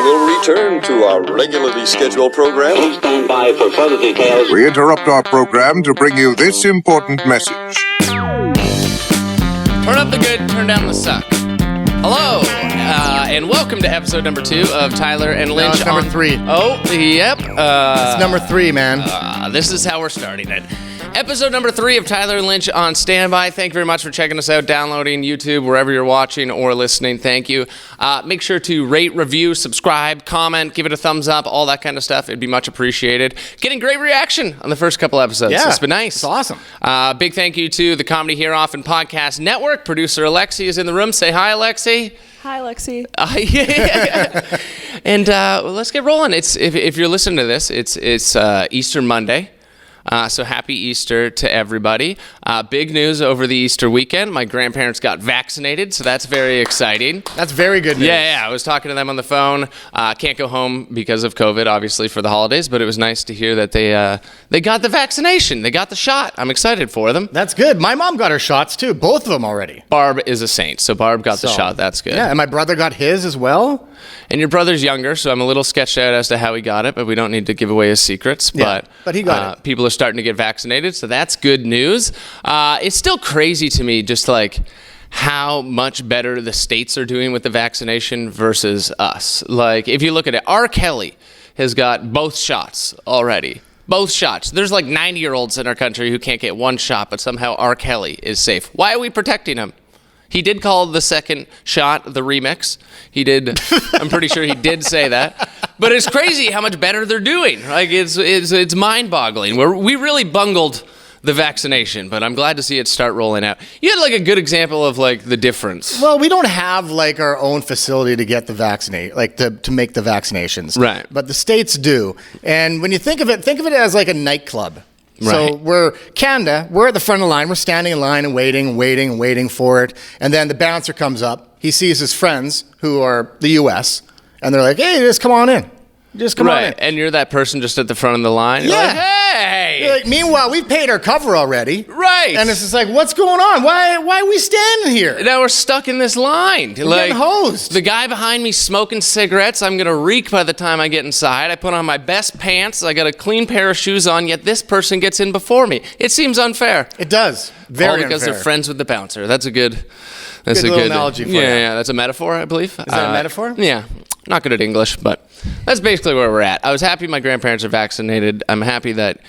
will return to our regularly scheduled program. Please stand by for further details. We interrupt our program to bring you this important message. Turn up the good, turn down the suck. Hello, and welcome to episode number 2 of Tyler and Lynch. No, it's number 3. Oh, yep. It's number 3, man. This is how we're starting it. Episode number 3 of Tyler and Lynch on standby. Thank you very much for checking us out, downloading YouTube, wherever you're watching or listening. Thank you. Make sure to rate, review, subscribe, comment, give it a thumbs up, all that kind of stuff. It'd be much appreciated. Getting great reaction on the first couple episodes. Yeah, it's been nice. It's awesome. Big thank you to the Comedy Here Often Podcast Network. Producer Alexi is in the room. Say hi, Alexi. Hi, Lexi. Yeah. And let's get rolling. If you're listening to this, it's Easter Monday. So happy Easter to everybody. Big news over the Easter weekend. My grandparents got vaccinated, so that's very exciting. That's very good news. Yeah. I was talking to them on the phone. Can't go home because of COVID, obviously, for the holidays, but it was nice to hear that they got the vaccination. They got the shot. I'm excited for them. That's good. My mom got her shots, too. Both of them already. Barb is a saint, so Barb got the shot. That's good. Yeah, and my brother got his as well. And your brother's younger, so I'm a little sketched out as to how he got it, but we don't need to give away his secrets. Yeah, but he got it. People are starting to get vaccinated, so that's good news. It's still crazy to me just like how much better the states are doing with the vaccination versus us. Like, if you look at it, R. Kelly has got both shots already. Both shots. There's like 90-year-olds in our country who can't get one shot, but somehow R. Kelly is safe. Why are we protecting him? He did call the second shot the remix. He did. I'm pretty sure he did say that. But it's crazy how much better they're doing. Like, it's mind-boggling. We really bungled the vaccination, but I'm glad to see it start rolling out. You had like a good example of like the difference. Well, we don't have like our own facility to get the to make the vaccinations. Right. But the states do. And when you think of it as like a nightclub. Right. So we're Canada, we're at the front of the line, we're standing in line and waiting for it. And then the bouncer comes up, he sees his friends who are the US, and they're like, hey, just come on in. Just come on in. And you're that person just at the front of the line. You're Yeah. like, hey. You're like, meanwhile, we've paid our cover already. Right. And it's just like, what's going on? Why are we standing here? Now we're stuck in this line. We're getting hosed. The guy behind me smoking cigarettes. I'm going to reek by the time I get inside. I put on my best pants. I got a clean pair of shoes on, yet this person gets in before me. It seems unfair. It does. Very All because unfair. they're friends with the bouncer. That's a good analogy for you. Yeah, that's a metaphor, I believe. Is that a metaphor? Yeah. Not good at English, but that's basically where we're at. I was happy my grandparents are vaccinated. I'm happy that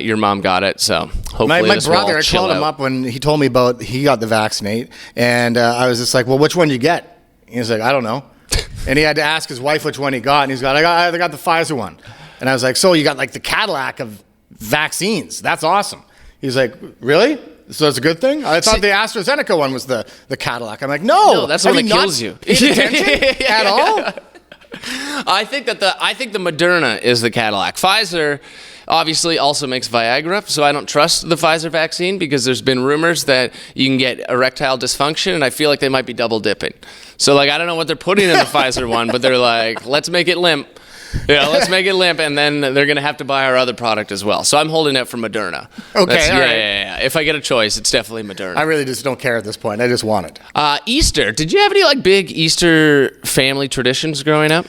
your mom got it, so hopefully my this will all brother, I chill called him out. up when he told me about he got the vaccinate, and I was just like, well, which one did you get? He was like, I don't know. And he had to ask his wife which one he got, and he's got, I got the Pfizer one. And I was like, so you got like the Cadillac of vaccines. That's awesome. He's like, really? So it's a good thing? I thought the AstraZeneca one was the Cadillac. I'm like, no. That's the one that kills you. Paid attention at all? I think the Moderna is the Cadillac. Pfizer obviously also makes Viagra, so I don't trust the Pfizer vaccine because there's been rumors that you can get erectile dysfunction, and I feel like they might be double dipping. So like I don't know what they're putting in the Pfizer one, but they're like, let's make it limp. Yeah, let's make it limp, and then they're going to have to buy our other product as well. So I'm holding out for Moderna. Okay, all right. Yeah. If I get a choice, it's definitely Moderna. I really just don't care at this point. I just want it. Easter. Did you have any like big Easter family traditions growing up?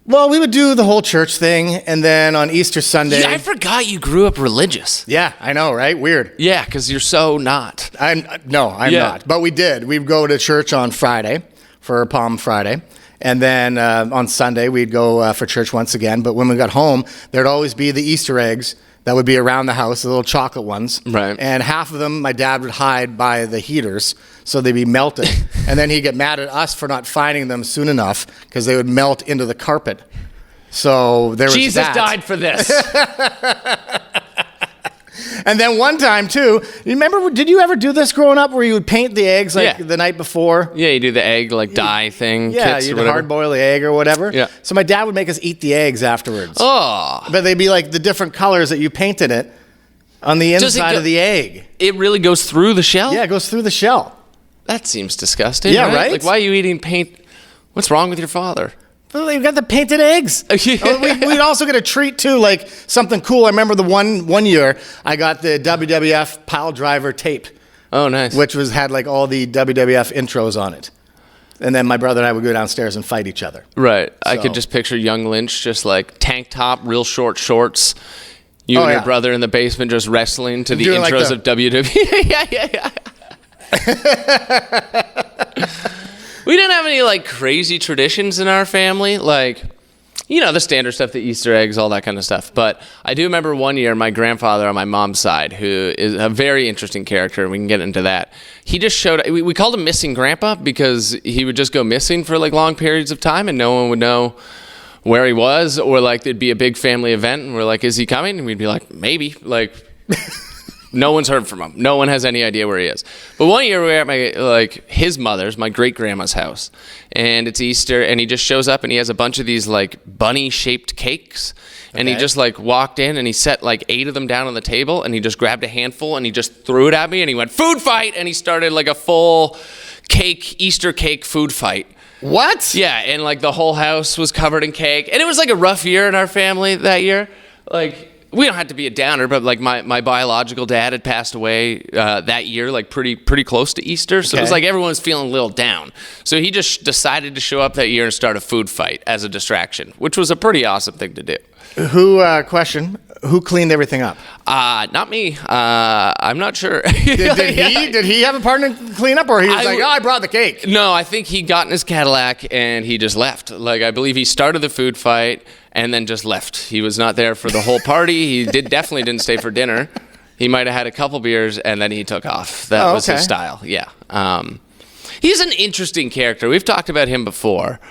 Well, we would do the whole church thing, and then on Easter Sunday... Yeah, I forgot you grew up religious. Yeah, I know, right? Weird. Yeah, because you're so not. I'm not. But we did. We'd go to church on Friday for Palm Friday. And then on Sunday, we'd go for church once again. But when we got home, there'd always be the Easter eggs that would be around the house, the little chocolate ones. Right. And half of them, my dad would hide by the heaters, so they'd be melted. And then he'd get mad at us for not finding them soon enough, because they would melt into the carpet. So there was Jesus that. died for this. And then one time, too, you remember, did you ever do this growing up where you would paint the eggs the night before? Yeah, you do the egg dye thing. Yeah, kits you'd or whatever. hard boil the egg or whatever. Yeah. So my dad would make us eat the eggs afterwards. Oh. But they'd be like the different colors that you painted it on the inside of the egg. It really goes through the shell? Yeah, it goes through the shell. That seems disgusting. Yeah, right? Like, why are you eating paint? What's wrong with your father? Well, they've got the painted eggs. We'd also get a treat, too, like something cool. I remember the one year I got the WWF pile driver tape. Oh, nice. Which had like all the WWF intros on it. And then my brother and I would go downstairs and fight each other. Right. I So- could just picture young Lynch just like tank top, real short shorts. You Oh, and your yeah. brother in the basement just wrestling to the Doing like intros the- of WWE. yeah. We didn't have any like crazy traditions in our family, like, you know, the standard stuff, the Easter eggs, all that kind of stuff. But I do remember one year my grandfather on my mom's side, who is a very interesting character, and we can get into that. He just showed, we called him Missing Grandpa because he would just go missing for like long periods of time and no one would know where he was, or like there'd be a big family event and we're like, is he coming? And we'd be like, maybe. Like, no one's heard from him. No one has any idea where he is. But one year we were at his mother's, my great grandma's house, and it's Easter, and he just shows up and he has a bunch of these like bunny-shaped cakes, and he just like walked in and he set like 8 of them down on the table, and he just grabbed a handful and he just threw it at me and he went, food fight, and he started like a full Easter cake food fight. What? Yeah, and like the whole house was covered in cake, and it was like a rough year in our family that year. Like, we don't have to be a downer, but like my biological dad had passed away that year, like pretty close to Easter. So it was like everyone was feeling a little down. So he just decided to show up that year and start a food fight as a distraction, which was a pretty awesome thing to do. Who cleaned everything up? Not me. I'm not sure. Did he have a partner to clean up, or he was I brought the cake? No, I think he got in his Cadillac and he just left. Like, I believe he started the food fight and then just left. He was not there for the whole party. He definitely didn't stay for dinner. He might have had a couple beers and then he took off. That was his style. Yeah. He's an interesting character. We've talked about him before.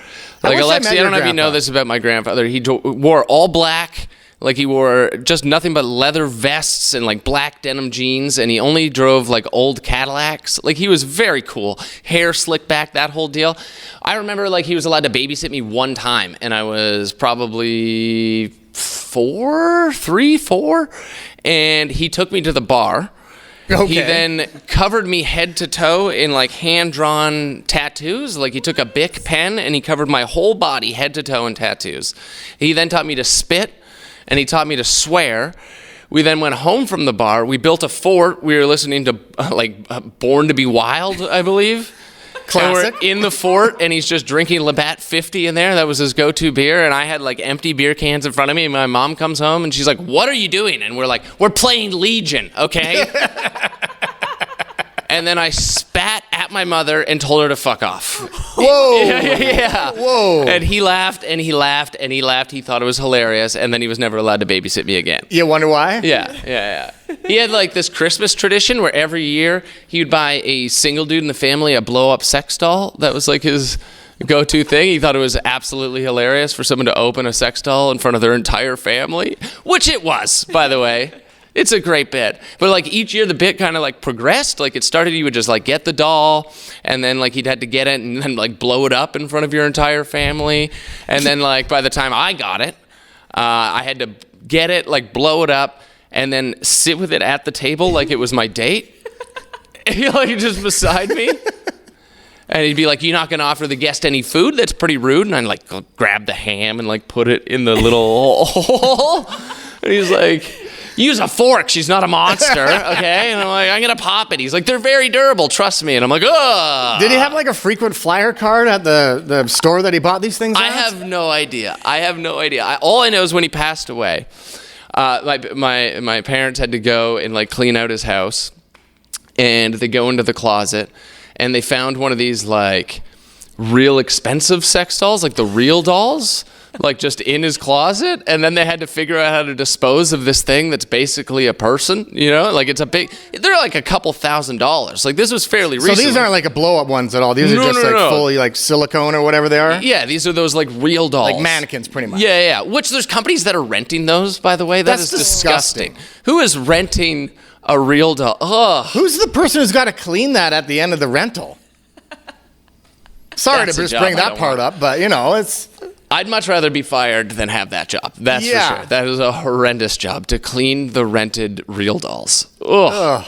Like, Alexi, I don't know if you know this about my grandfather. He wore all black. Like, he wore just nothing but leather vests and like black denim jeans, and he only drove like old Cadillacs. Like, he was very cool. Hair slicked back, that whole deal. I remember like he was allowed to babysit me one time, and I was probably 3, 4, and he took me to the bar. Okay. He then covered me head to toe in like hand-drawn tattoos. Like, he took a Bic pen and he covered my whole body head to toe in tattoos. He then taught me to spit, and he taught me to swear. We then went home from the bar. We built a fort. We were listening to Born to Be Wild, I believe. Classic. And we're in the fort, and he's just drinking Labatt 50 in there. That was his go-to beer, and I had like empty beer cans in front of me, and my mom comes home, and she's like, what are you doing? And we're like, we're playing Legion, okay? And then I spat at my mother and told her to fuck off. Whoa. Yeah. Whoa. And he laughed and he laughed and he laughed. He thought it was hilarious, and then he was never allowed to babysit me again. You wonder why? Yeah. He had like this Christmas tradition where every year he would buy a single dude in the family a blow-up sex doll. That was like his go-to thing. He thought it was absolutely hilarious for someone to open a sex doll in front of their entire family, which it was, by the way. It's a great bit. But like each year the bit kind of like progressed. Like, it started, you would just like get the doll, and then like he'd had to get it and then like blow it up in front of your entire family. And then like by the time I got it, I had to get it, like blow it up, and then sit with it at the table like it was my date. And he like just beside me. And he'd be like, you're not going to offer the guest any food? That's pretty rude. And I'd like grab the ham and like put it in the little hole. And he's like, use a fork. She's not a monster, okay? And I'm like, I'm going to pop it. He's like, they're very durable. Trust me. And I'm like, ugh. Did he have like a frequent flyer card at the store that he bought these things at? I have no idea. All I know is when he passed away, my parents had to go and like clean out his house, and they go into the closet, and they found one of these like real expensive sex dolls, like the real dolls, like just in his closet. And then they had to figure out how to dispose of this thing that's basically a person, you know, like it's they're like a couple $1,000s. Like, this was fairly recent. So these aren't like a blow up ones at all. These are just fully like silicone or whatever they are. Yeah, these are those like real dolls. Like mannequins, pretty much. Yeah. Which there's companies that are renting those, by the way. That's disgusting. Who is renting a real doll? Ugh. Who's the person who's got to clean that at the end of the rental? Sorry That's to a just job bring I that don't part want. up, but you know, it's... I'd much rather be fired than have that job. That's for sure. That is a horrendous job, to clean the rented real dolls. Ugh.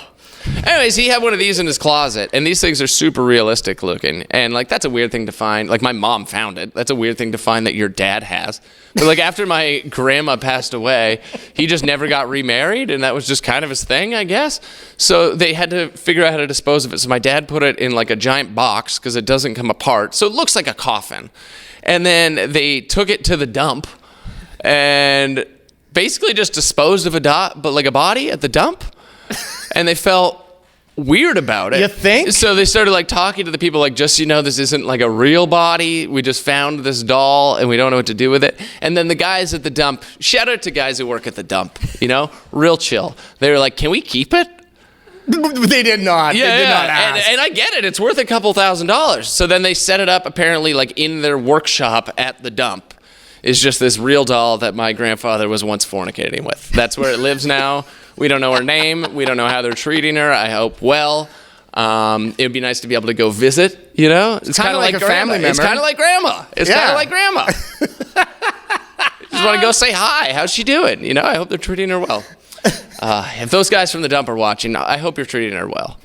Anyways, he had one of these in his closet, and these things are super realistic looking. And, like, that's a weird thing to find. Like, my mom found it. That's a weird thing to find that your dad has. But, like, after my grandma passed away, he just never got remarried, and that was just kind of his thing, I guess. So they had to figure out how to dispose of it. So my dad put it in, like, a giant box because it doesn't come apart. So it looks like a coffin. And then they took it to the dump and basically just disposed of a body at the dump. And they felt weird about it. You think? So they started like talking to the people like, just so you know, this isn't like a real body. We just found this doll and we don't know what to do with it. And then the guys at the dump, shout out to guys who work at the dump, you know, real chill. They were like, can we keep it? They did not. Yeah, they did not ask. and I get it. It's worth a couple $1,000s. So then they set it up apparently like in their workshop at the dump. Is just this real doll that my grandfather was once fornicating with. That's where it lives now. We don't know her name. We don't know how they're treating her. I hope well. It would be nice to be able to go visit, you know? It's kind of like a family member. It's kind of like grandma. It's kind of like grandma. Just want to go say hi. How's she doing? You know, I hope they're treating her well. If those guys from the dump are watching, I hope you're treating her well.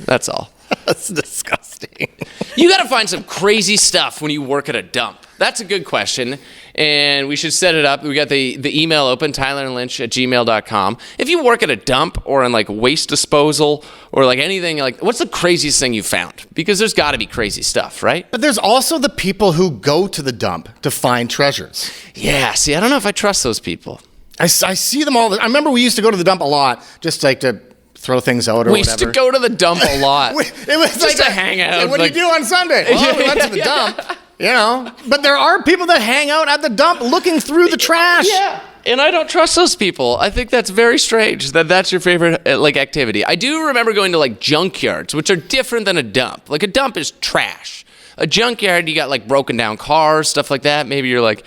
That's all. That's disgusting. You got to find some crazy stuff when you work at a dump. That's a good question, and we should set it up. We got the email open, tylerandlynch@gmail.com. If you work at a dump or in like waste disposal or like anything, like what's the craziest thing you found? Because there's got to be crazy stuff, right? But there's also the people who go to the dump to find treasures. Yeah, see, I don't know if I trust those people. I see them all. I remember we used to go to the dump a lot, just like to throw things out or We whatever. used to go to the dump a lot. It was just like to hang out. What do you do on Sunday? Well, we went to the dump. You know, but there are people that hang out at the dump looking through the trash. Yeah, and I don't trust those people. I think that's very strange that that's your favorite like activity. I do remember going to like junkyards, which are different than a dump. Like a dump is trash. A junkyard, you got like broken down cars, stuff like that. Maybe you're like,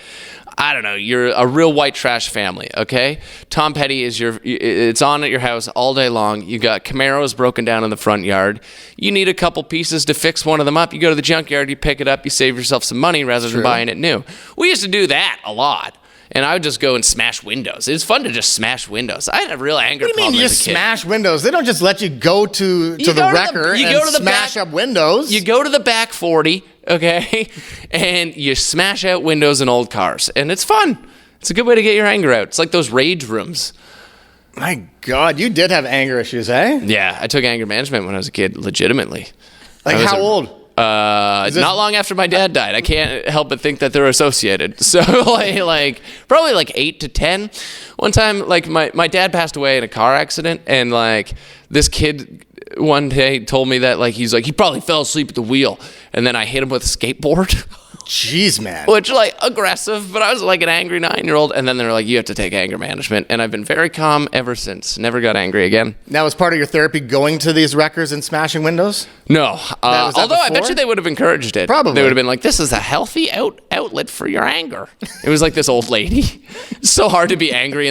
I don't know, you're a real white trash family, okay? Tom Petty is it's on at your house all day long. You got Camaros broken down in the front yard. You need a couple pieces to fix one of them up. You go to the junkyard, you pick it up, you save yourself some money rather than buying it new. We used to do that a lot. And I would just go and smash windows. It's fun to just smash windows. I had a real anger problem. What do you mean you just smash windows? They don't just let you go to the wrecker and smash up windows. You go to the back 40, okay, and you smash out windows in old cars. And it's fun. It's a good way to get your anger out. It's like those rage rooms. My God, you did have anger issues, eh? Yeah, I took anger management when I was a kid, legitimately. Like how old? Not long after my dad died. I can't help but think that they're associated. So like probably like 8 to 10. One time, like my dad passed away in a car accident, and like this kid one day told me that like he's like he probably fell asleep at the wheel, and then I hit him with a skateboard. Jeez, man. Which, like, aggressive, but I was like an angry 9-year-old. And then they were like, you have to take anger management. And I've been very calm ever since. Never got angry again. Now, was part of your therapy going to these wreckers and smashing windows? No. Although I bet you they would have encouraged it. Probably. They would have been like, this is a healthy outlet for your anger. It was like this old lady. It's so hard to be angry.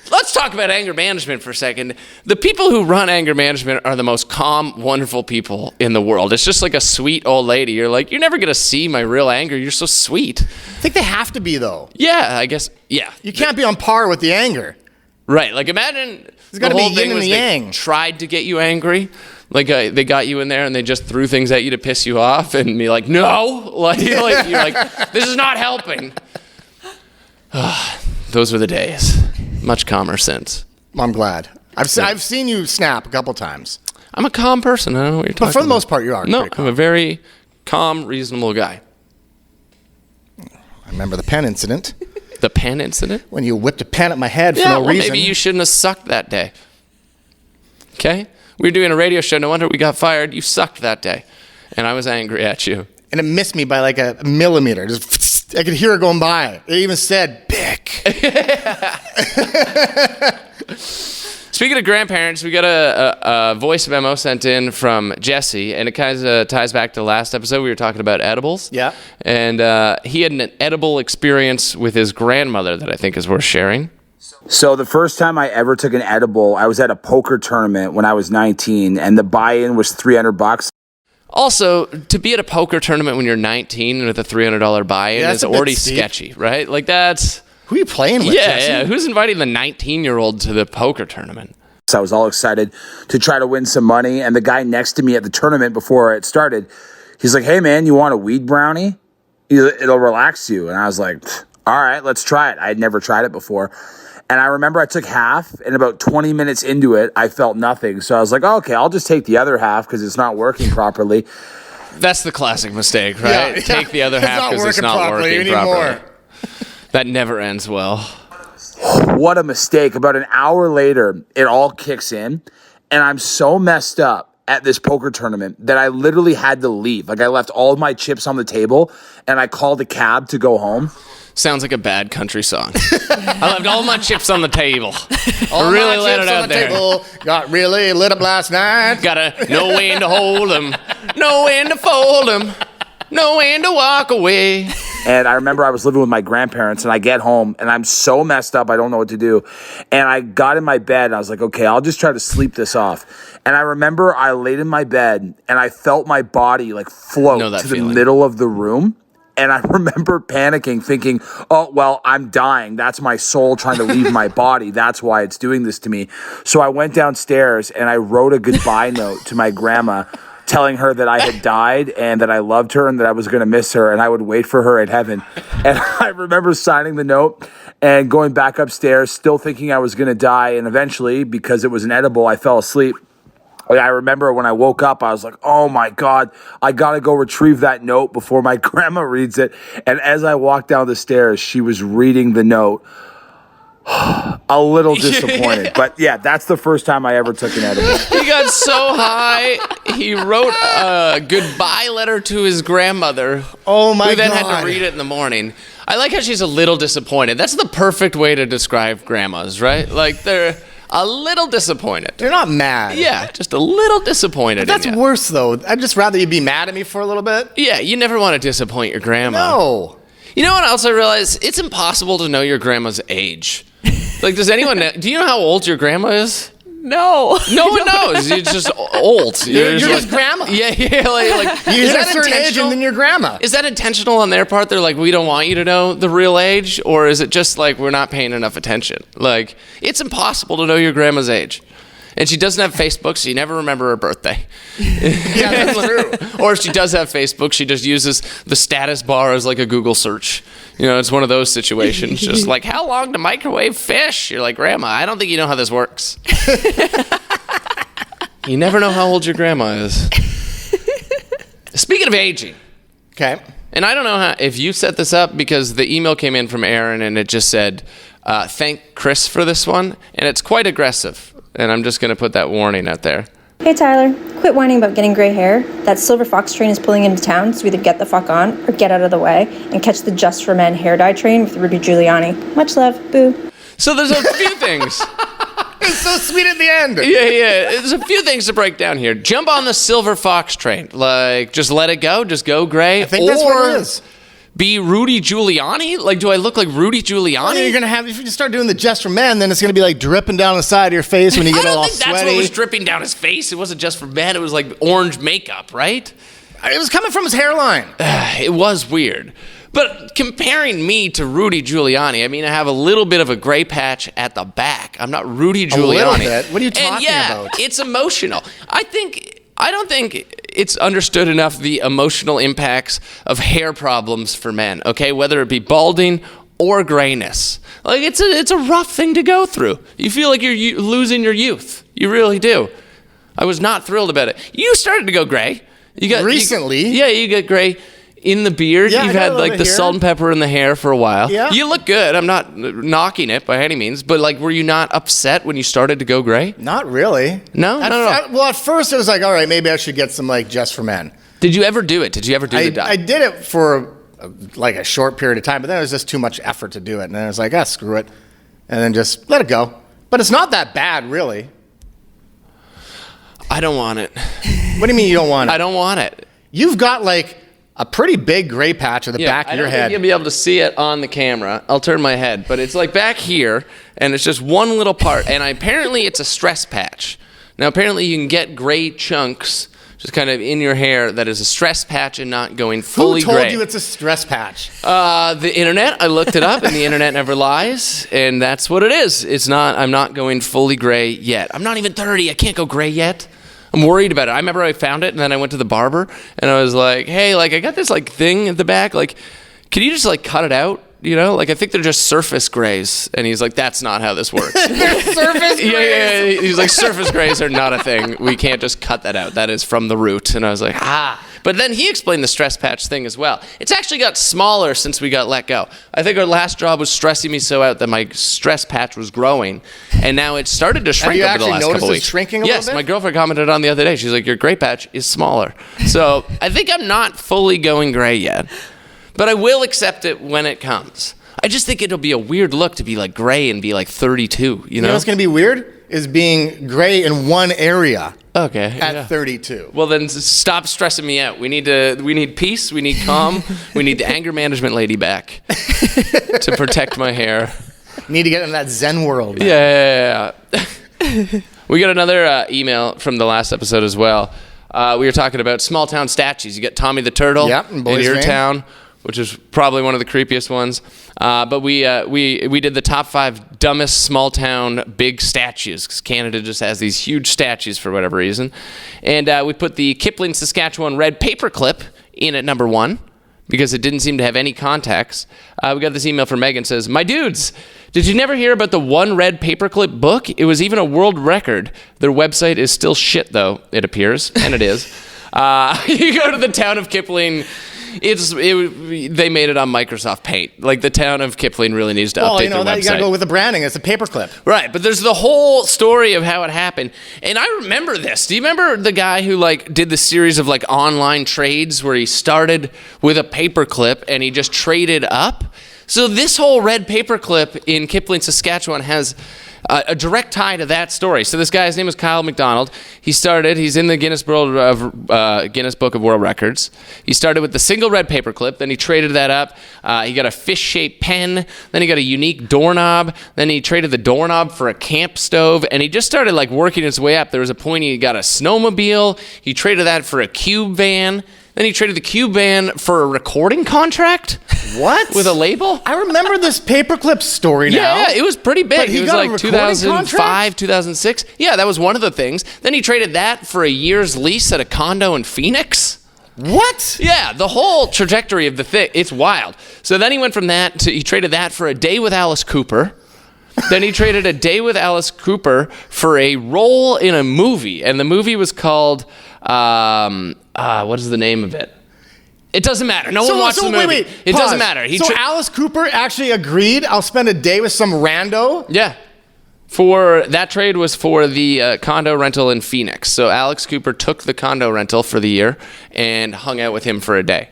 Let's talk about anger management for a second. The people who run anger management are the most calm, wonderful people in the world. It's just like a sweet old lady. You're like, you're never going to see my real anger. You're so sweet. I think they have to be, though. Yeah, I guess. Yeah. You can't be on par with the anger. Right. Like, imagine there's got to be yin and the yang. They tried to get you angry. Like, they got you in there and they just threw things at you to piss you off. And you're like, no. Like you're like, this is not helping. Those were the days. Much calmer since. I'm glad. I've seen you snap a couple times. I'm a calm person. I don't know what you're talking about. But for the most part, you are. No, I'm a very calm, reasonable guy. I remember the pen incident. The pen incident? When you whipped a pen at my head for no reason. Maybe you shouldn't have sucked that day. Okay? We were doing a radio show. No wonder we got fired. You sucked that day. And I was angry at you. And it missed me by like a millimeter. Just, I could hear it going by. It even said, Bick. Speaking of grandparents, we got a voice memo sent in from Jesse, and it kind of ties back to the last episode. We were talking about edibles. Yeah. And he had an edible experience with his grandmother that I think is worth sharing. So the first time I ever took an edible, I was at a poker tournament when I was 19, and the buy-in was $300. Also, to be at a poker tournament when you're 19 with a $300 buy-in is already sketchy, right? Like that's... Who are you playing with, Jesse? Yeah. Who's inviting the 19-year-old to the poker tournament? So I was all excited to try to win some money. And the guy next to me at the tournament before it started, he's like, hey, man, you want a weed brownie? It'll relax you. And I was like, all right, let's try it. I had never tried it before. And I remember I took half, and about 20 minutes into it, I felt nothing. So I was like, oh, okay, I'll just take the other half because it's not working properly. That's the classic mistake, right? Yeah. Take the other half because it's not working properly. That never ends well. What a mistake. About an hour later, it all kicks in, and I'm so messed up at this poker tournament that I literally had to leave. Like, I left all of my chips on the table, and I called a cab to go home. Sounds like a bad country song. I left all my chips on the table. All really my let chips it out on the there. table got really lit up last night. Gotta know when to hold 'em, know when to fold 'em, know when to walk away. And I remember I was living with my grandparents, and I get home, and I'm so messed up, I don't know what to do. And I got in my bed, and I was like, okay, I'll just try to sleep this off. And I remember I laid in my bed, and I felt my body like float to the middle of the room. And I remember panicking, thinking, oh, well, I'm dying. That's my soul trying to leave my body. That's why it's doing this to me. So I went downstairs, and I wrote a goodbye note to my grandma, telling her that I had died and that I loved her and that I was going to miss her and I would wait for her in heaven. And I remember signing the note and going back upstairs, still thinking I was going to die. And eventually, because it was an edible, I fell asleep. I remember when I woke up, I was like, oh my God, I got to go retrieve that note before my grandma reads it. And as I walked down the stairs, she was reading the note. A little disappointed. But yeah, that's the first time I ever took an edible. He got so high, he wrote a goodbye letter to his grandmother. Oh my God. Who then had to read it in the morning. I like how she's a little disappointed. That's the perfect way to describe grandmas, right? Like, they're a little disappointed. They're not mad. Yeah, just a little disappointed. But that's worse, though. I'd just rather you be mad at me for a little bit. Yeah, you never want to disappoint your grandma. No. You know what else I realized? It's impossible to know your grandma's age. Like, does anyone know? Do you know how old your grandma is? No. No one knows. You're just old. You're just grandma. Yeah, like You is hit a that certain age intentional? and then you're grandma. Is that intentional on their part? They're like, we don't want you to know the real age? Or is it just like, we're not paying enough attention? Like, it's impossible to know your grandma's age. And she doesn't have Facebook, so you never remember her birthday. Yeah, that's true. Or if she does have Facebook, she just uses the status bar as like a Google search. You know, it's one of those situations. Just like, how long to microwave fish? You're like, Grandma, I don't think you know how this works. You never know how old your grandma is. Speaking of aging. Okay. And I don't know if you set this up, because the email came in from Aaron and it just said, thank Chris for this one. And it's quite aggressive. And I'm just going to put that warning out there. Hey Tyler, quit whining about getting gray hair. That silver fox train is pulling into town, so either get the fuck on or get out of the way and catch the Just for Men hair dye train with Rudy Giuliani. Much love, boo. So there's a few things. It's so sweet at the end. Yeah. There's a few things to break down here. Jump on the silver fox train. Like, just let it go. Just go gray. I think that's what it is. Be Rudy Giuliani? Like, do I look like Rudy Giuliani? Well, you're gonna have, if you start doing the Just for Men, then it's gonna be like dripping down the side of your face when you get all I don't think sweaty. that's what was dripping down his face. It wasn't just for men. It was like orange makeup, right? It was coming from his hairline. It was weird. But comparing me to Rudy Giuliani, I mean, I have a little bit of a gray patch at the back. I'm not Rudy Giuliani. A little bit? What are you talking and yeah, about? It's emotional. I don't think it's understood enough the emotional impacts of hair problems for men, okay? Whether it be balding or grayness. Like, it's a rough thing to go through. You feel like you're losing your youth. You really do. I was not thrilled about it. You started to go gray. Recently? You get gray in the beard. Yeah, You've had like the salt and pepper in the hair for a while. Yeah. You look good. I'm not knocking it by any means, but like, were you not upset when you started to go gray? Not really. No? No. Well, at first it was like, all right, maybe I should get some like Just for Men. Did you ever do it? Did you ever do the dye? I did it for like a short period of time, but then it was just too much effort to do it. And then I was like, screw it. And then just let it go. But it's not that bad, really. I don't want it. What do you mean you don't want it? I don't want it. You've got like a pretty big gray patch at the back of your I don't head. think you'll be able to see it on the camera. I'll turn my head, but it's like back here, and it's just one little part, and apparently it's a stress patch. Now, apparently you can get gray chunks just kind of in your hair that is a stress patch and not going fully Who told gray. you it's a stress patch? The internet. I looked it up, and the internet never lies, and that's what it is. It's not. I'm not going fully gray yet. I'm not even 30. I can't go gray yet. I'm worried about it. I remember I found it, and then I went to the barber, and I was like, "Hey, like I got this like thing at the back. Like, can you just like cut it out? You know, like I think they're just surface grays." And he's like, "That's not how this works." They're surface grays. Yeah. He's like, "Surface grays are not a thing. We can't just cut that out. That is from the root." And I was like, "Ah." But then he explained the stress patch thing as well. It's actually got smaller since we got let go. I think our last job was stressing me so out that my stress patch was growing, and now it started to shrink over the last couple weeks. Shrinking a little bit? Yes, my girlfriend commented on the other day. She's like, "Your gray patch is smaller." So I think I'm not fully going gray yet, but I will accept it when it comes. I just think it'll be a weird look to be like gray and be like 32. You know what's going to be weird? Is being gray in one area. Okay. At 32. Well, then stop stressing me out. We need peace. We need calm. We need the anger management lady back to protect my hair. Need to get in that Zen world. Yeah. We got another email from the last episode as well. We were talking about small town statues. You got Tommy the Turtle in in your Vane. town, which is probably one of the creepiest ones. But we did the top 5 dumbest small town big statues, because Canada just has these huge statues for whatever reason. And we put the Kipling, Saskatchewan red paperclip in at number 1, because it didn't seem to have any context. We got this email from Megan. Says, "My dudes, did you never hear about the one red paperclip book? It was even a world record. Their website is still shit, though, it appears." And it is. You go to the town of Kipling. They made it on Microsoft Paint. Like, the town of Kipling really needs to update their website. You gotta go with the branding. It's a paperclip. Right, but there's the whole story of how it happened. And I remember this. Do you remember the guy who like did the series of like online trades where he started with a paperclip and he just traded up? So this whole red paperclip in Kipling, Saskatchewan has a direct tie to that story. So this guy, his name is Kyle McDonald. He's in the Guinness Book of World Records. He started with the single red paperclip, then he traded that up. He got a fish-shaped pen, then he got a unique doorknob, then he traded the doorknob for a camp stove, and he just started like working his way up. There was a point he got a snowmobile. He traded that for a cube van. Then he traded the cube van for a recording contract. What? With a label? I remember this paperclip story now. Yeah, it was pretty big. But he it was got a like recording 2005, contract? 2006. Yeah, that was one of the things. Then he traded that for a year's lease at a condo in Phoenix. What? Yeah, the whole trajectory of the thing, it's wild. So then he went from that to, he traded that for a day with Alice Cooper. Then he traded a day with Alice Cooper for a role in a movie. And the movie was called, what is the name of it? It doesn't matter. No one watched the movie. Wait, it pause. doesn't matter. Alice Cooper actually agreed, I'll spend a day with some rando? Yeah. For that trade was for the condo rental in Phoenix. So Alex Cooper took the condo rental for the year and hung out with him for a day.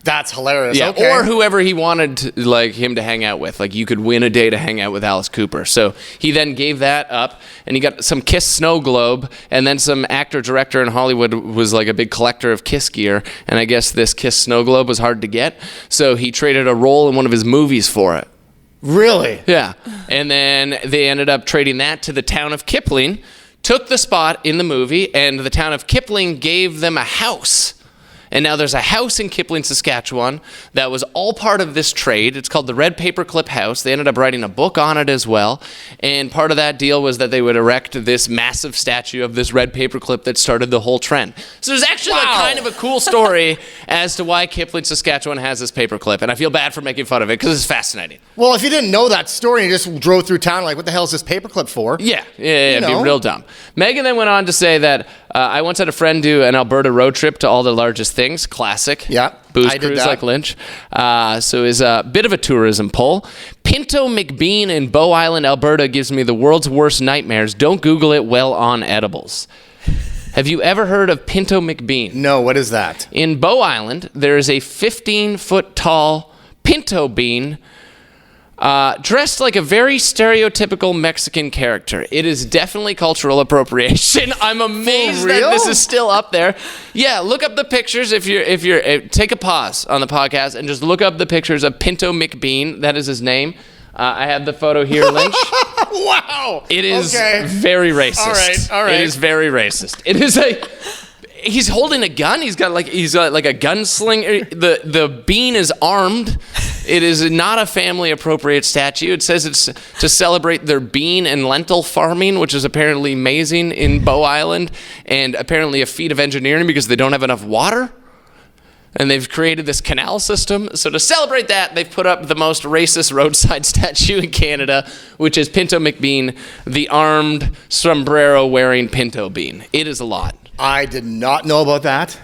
That's hilarious. Yeah, okay. or whoever he wanted him to hang out with. Like, you could win a day to hang out with Alice Cooper. So he then gave that up, and he got some Kiss snow globe, and then some actor-director in Hollywood was like a big collector of Kiss gear, and I guess this Kiss snow globe was hard to get, so he traded a role in one of his movies for it. Really? Yeah. And then they ended up trading that to the town of Kipling, took the spot in the movie, and the town of Kipling gave them a house. And now there's a house in Kipling, Saskatchewan that was all part of this trade. It's called the Red Paperclip House. They ended up writing a book on it as well. And part of that deal was that they would erect this massive statue of this red paperclip that started the whole trend. So there's actually like kind of a cool story as to why Kipling, Saskatchewan has this paperclip. And I feel bad for making fun of it because it's fascinating. Well, if you didn't know that story and you just drove through town like, what the hell is this paperclip for? Yeah, it'd be real dumb. Megan then went on to say that I once had a friend do an Alberta road trip to all the largest things. Classic. Yeah. Booze I did cruise that. like Lynch. So is a bit of a tourism pull. Pinto McBean in Bow Island, Alberta gives me the world's worst nightmares. Don't Google it well on edibles. Have you ever heard of Pinto McBean? No, what is that? In Bow Island, there is a 15-foot tall pinto bean dressed like a very stereotypical Mexican character. It is definitely cultural appropriation. I'm amazed that this is still up there. Yeah, look up the pictures if you're take a pause on the podcast and just look up the pictures of Pinto McBean. That is his name. I have the photo here, Lynch. Wow. It is very racist. All right. It is very racist. he's holding a gun. He's got like a gunslinger. The bean is armed. It is not a family appropriate statue. It says it's to celebrate their bean and lentil farming, which is apparently amazing in Bow Island, and apparently a feat of engineering because they don't have enough water. And they've created this canal system. So to celebrate that, they've put up the most racist roadside statue in Canada, which is Pinto McBean, the armed, sombrero-wearing pinto bean. It is a lot. I did not know about that.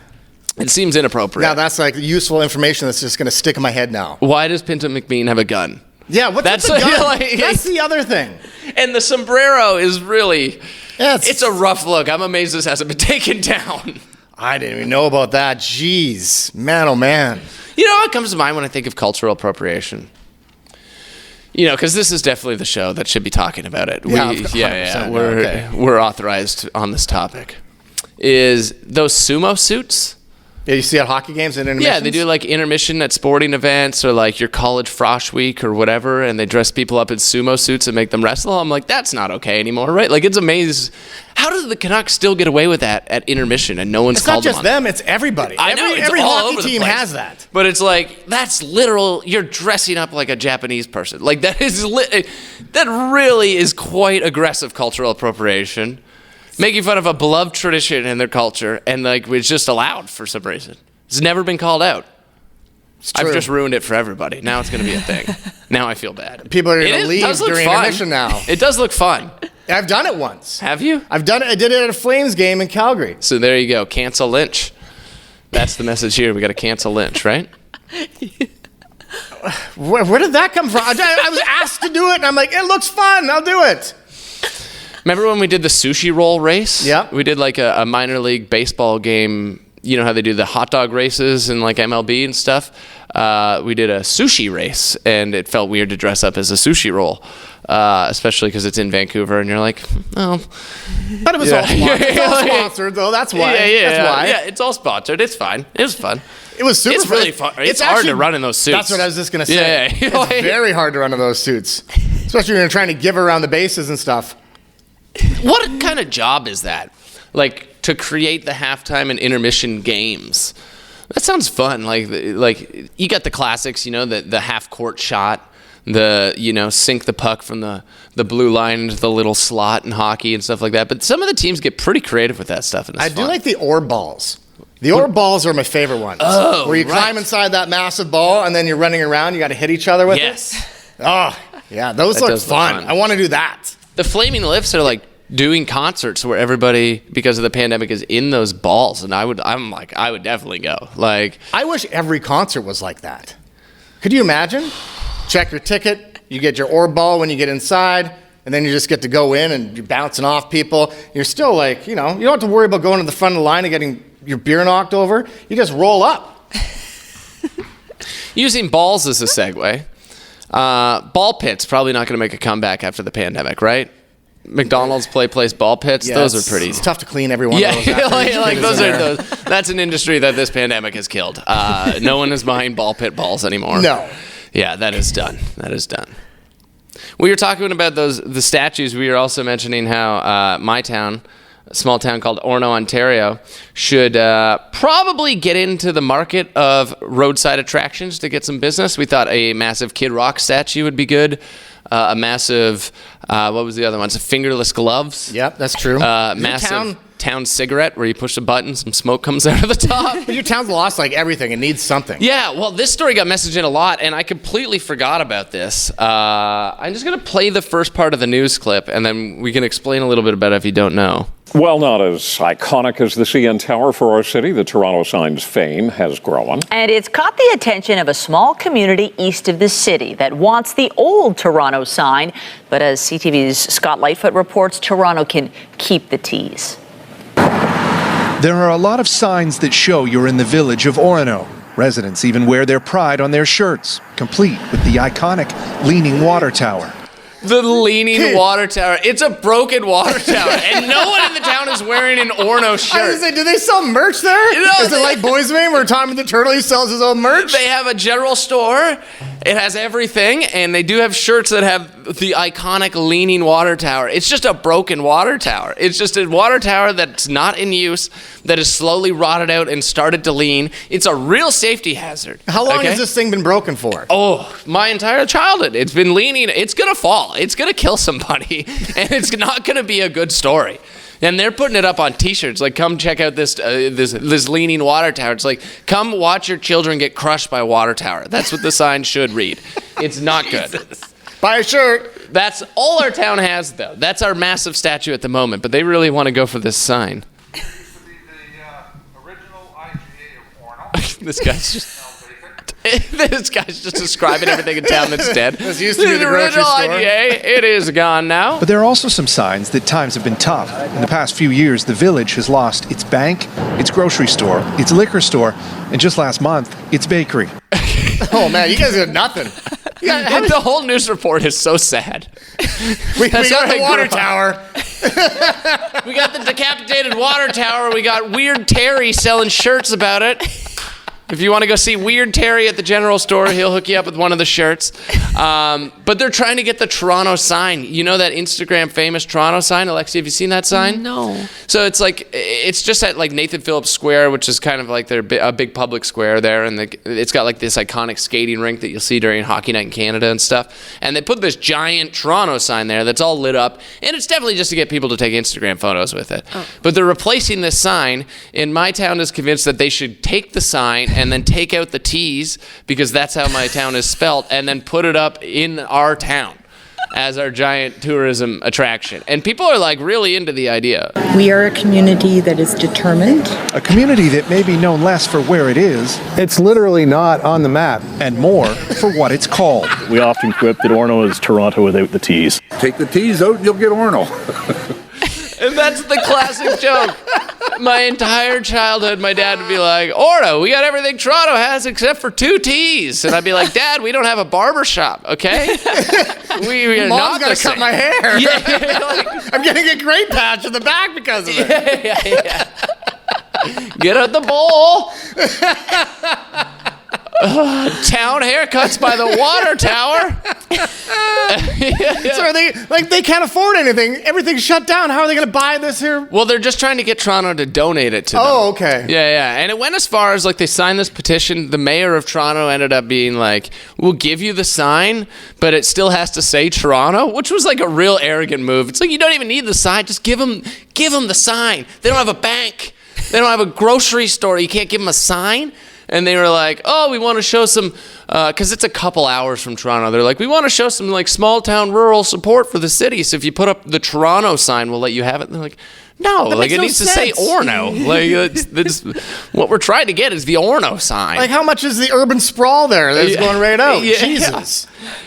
It seems inappropriate. Now, that's like useful information that's just going to stick in my head now. Why does Pinto McBean have a gun? Yeah, what's the gun? That's the other thing. And the sombrero is really... Yeah, it's a rough look. I'm amazed this hasn't been taken down. I didn't even know about that. Jeez. Man, oh man. You know what comes to mind when I think of cultural appropriation? You know, because this is definitely the show that should be talking about it. Yeah, We're authorized on this topic. Is those sumo suits? Yeah, you see at hockey games and intermissions? Yeah, they do like intermission at sporting events or like your college frosh week or whatever, and they dress people up in sumo suits and make them wrestle. I'm like, that's not okay anymore, right? Like, it's amazing. How do the Canucks still get away with that at intermission and no one's called them on it? It's not just them, it's everybody. I know, every all hockey over the team place. has that. But it's like, that's literal, you're dressing up like a Japanese person. Like, that really is quite aggressive cultural appropriation. Making fun of a beloved tradition in their culture, and like it's just allowed for some reason. It's never been called out. I've just ruined it for everybody. Now it's going to be a thing. Now I feel bad. People are going to leave during intermission now. It does look fun. I've done it once. Have you? I've done it. I did it at a Flames game in Calgary. So there you go. Cancel Lynch. That's the message here. We got to cancel Lynch, right? Where did that come from? I was asked to do it, and I'm like, it looks fun. I'll do it. Remember when we did the sushi roll race? Yeah. We did like a minor league baseball game. You know how they do the hot dog races and like MLB and stuff? We did a sushi race, and it felt weird to dress up as a sushi roll, especially because it's in Vancouver, and you're like, oh. But it was all sponsored. It's all sponsored, though. That's why. That's why. Yeah, it's all sponsored. It's fine. It was fun. It was super It's fun. really fun. It's hard actually, to run in those suits. That's what I was just going to say. Yeah. It's very hard to run in those suits, especially when you're trying to give around the bases and stuff. What kind of job is that? Like, to create the halftime and intermission games. That sounds fun. Like you got the classics, you know, the half-court shot, sink the puck from the blue line into the little slot in hockey and stuff like that. But some of the teams get pretty creative with that stuff. And I do like the orb balls. The orb balls are my favorite ones. Oh, where you climb inside that massive ball, and then you're running around. You got to hit each other with it. Oh, yeah. Those look fun. I want to do that. The Flaming Lifts are like doing concerts where everybody, because of the pandemic, is in those balls, and I would definitely go. Like, I wish every concert was like that. Could you imagine? Check your ticket, you get your orb ball when you get inside, and then you just get to go in and you're bouncing off people. You're still like, you don't have to worry about going to the front of the line and getting your beer knocked over. You just roll up. Using balls as a segue. Ball pits probably not going to make a comeback after the pandemic, right? McDonald's place ball pits, those are pretty. It's tough to clean every one of those. like those. That's an industry that this pandemic has killed. No one is buying ball pit balls anymore. No. Yeah, that is done. We were talking about the statues. We were also mentioning how my town, a small town called Orono, Ontario, should probably get into the market of roadside attractions to get some business. We thought a massive Kid Rock statue would be good. A massive, what was the other one? Fingerless gloves. Yep, that's true. Massive town cigarette where you push a button, some smoke comes out of the top. But your town's lost like everything. It needs something. Yeah, well, this story got messaged in a lot, and I completely forgot about this. I'm just going to play the first part of the news clip, and then we can explain a little bit about it if you don't know. Well, not as iconic as the CN Tower for our city, the Toronto sign's fame has grown. And it's caught the attention of a small community east of the city that wants the old Toronto sign. But as CTV's Scott Lightfoot reports, Toronto can keep the tease. There are a lot of signs that show you're in the village of Orono. Residents even wear their pride on their shirts, complete with the iconic Leaning Water Tower. The Leaning Water Tower. It's a broken water tower, and no one in the town is wearing an Orono shirt. I was gonna say, do they sell merch there? Is it like Boys Man where Tommy the Turtle sells his own merch? They have a general store, It has everything, and they do have shirts that have the iconic leaning water tower. It's just a broken water tower. It's just a water tower that's not in use, that is slowly rotted out and started to lean. It's a real safety hazard. How long has this thing been broken for? Oh, my entire childhood. It's been leaning. It's going to fall. It's going to kill somebody, and it's not going to be a good story. And they're putting it up on T-shirts, like, come check out this leaning water tower. It's like, come watch your children get crushed by a water tower. That's what the sign should read. It's not good. Buy a shirt. That's all our town has, though. That's our massive statue at the moment, but they really want to go for this sign. It used to be the original IGA of Orono. This guy's just... This guy's just describing everything in town that's dead. This used to be the grocery original store. IGA, it is gone now. But there are also some signs that times have been tough. In the past few years, the village has lost its bank, its grocery store, its liquor store, and just last month, its bakery. Oh, man, you guys got nothing. The whole news report is so sad. We got the water tower. We got the decapitated water tower. We got Weird Terry selling shirts about it. If you want to go see Weird Terry at the general store, he'll hook you up with one of the shirts. But they're trying to get the Toronto sign. You know that Instagram famous Toronto sign? Alexia, have you seen that sign? No. So it's just at like Nathan Phillips Square, which is kind of like a big public square there. And it's got like this iconic skating rink that you'll see during Hockey Night in Canada and stuff. And they put this giant Toronto sign there that's all lit up. And it's definitely just to get people to take Instagram photos with it. Oh. But they're replacing this sign. And my town is convinced that they should take the sign and then take out the T's, because that's how my town is spelt, and then put it up in our town as our giant tourism attraction. And people are like really into the idea. We are a community that is determined. A community that may be known less for where it is. It's literally not on the map. And more for what it's called. We often quip that Orono is Toronto without the T's. Take the T's out, you'll get Orono. And that's the classic joke. My entire childhood, my dad would be like, Orono, we got everything Toronto has except for 2 T's. And I'd be like, Dad, we don't have a barber shop, okay? We are Mom's not got to cut my hair. Yeah, like, I'm getting a great patch in the back because of it. Yeah. Get out the bowl. Town haircuts by the water tower. So are they can't afford anything. Everything's shut down. How are they going to buy this here? Well, they're just trying to get Toronto to donate it to them. Oh, okay. Yeah. And it went as far as like they signed this petition. The mayor of Toronto ended up being like, we'll give you the sign, but it still has to say Toronto, which was like a real arrogant move. It's like, you don't even need the sign. Just give them the sign. They don't have a bank. They don't have a grocery store. You can't give them a sign. And they were like, oh, we want to show some, because it's a couple hours from Toronto. They're like, we want to show some like small town rural support for the city. So if you put up the Toronto sign, we'll let you have it. And they're like, no, like it needs to say Orono. Like that's what we're trying to get is the Orono sign. Like how much is the urban sprawl there that's going right out? Yeah. Jesus.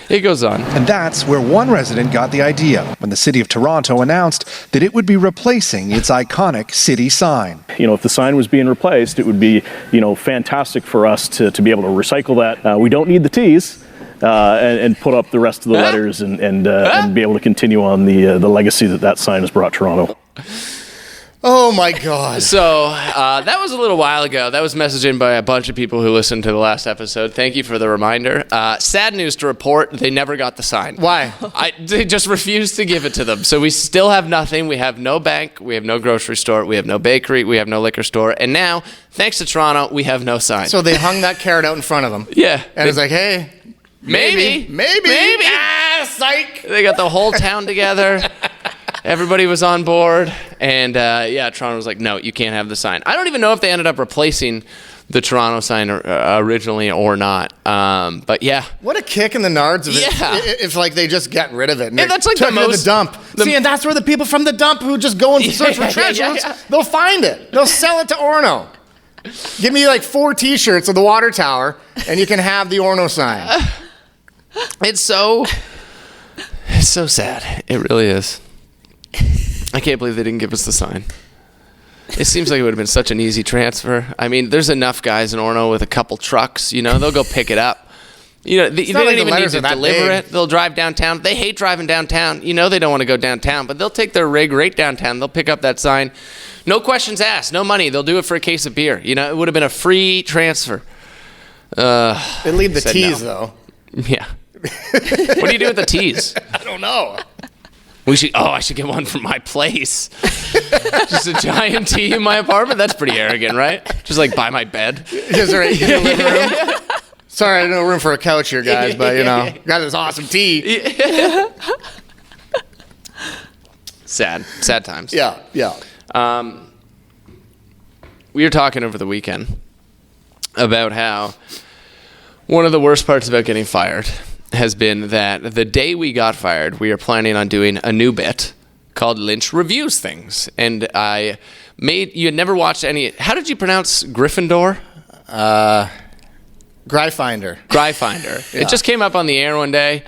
It goes on. And that's where one resident got the idea when the city of Toronto announced that it would be replacing its iconic city sign. You know, if the sign was being replaced, it would be, fantastic for us to be able to recycle that. We don't need the T's. And put up the rest of the letters and be able to continue on the legacy that sign has brought Toronto. Oh my God. So that was a little while ago. That was messaged in by a bunch of people who listened to the last episode. Thank you for the reminder. Sad news to report, they never got the sign. Why? They just refused to give it to them. So we still have nothing. We have no bank. We have no grocery store. We have no bakery. We have no liquor store. And now, thanks to Toronto, we have no sign. So they hung that carrot out in front of them. Yeah. And it's like, hey, maybe. Ah, psych. They got the whole town together. Everybody was on board, and Toronto was like, no, you can't have the sign. I don't even know if they ended up replacing the Toronto sign originally or not, but yeah. What a kick in the nards of it. Yeah. If like they just get rid of it. And that's like took it to the dump. See, and that's where the people from the dump who just go and search for treasures, they'll find it. They'll sell it to Orono. Give me like 4 T-shirts of the water tower, and you can have the Orono sign. It's so sad. It really is. I can't believe they didn't give us the sign. It seems like it would have been such an easy transfer. I mean, there's enough guys in Orono with a couple trucks. They'll go pick it up. They don't even need to deliver it. They'll drive downtown. They hate driving downtown. They don't want to go downtown, but they'll take their rig right downtown. They'll pick up that sign. No questions asked. No money. They'll do it for a case of beer. It would have been a free transfer. They leave the T's, though. Yeah. What do you do with the teas? I don't know. I should get one from my place. Just a giant tea in my apartment? That's pretty arrogant, right? Just like by my bed. Just right in the living room. Sorry, I have no room for a couch here, guys, but got this awesome tea. Sad times. Yeah. We were talking over the weekend about how one of the worst parts about getting fired has been that the day we got fired, we are planning on doing a new bit called Lynch Reviews Things. And you had never watched any. How did you pronounce Gryffindor? Gryfinder. Yeah. It just came up on the air one day.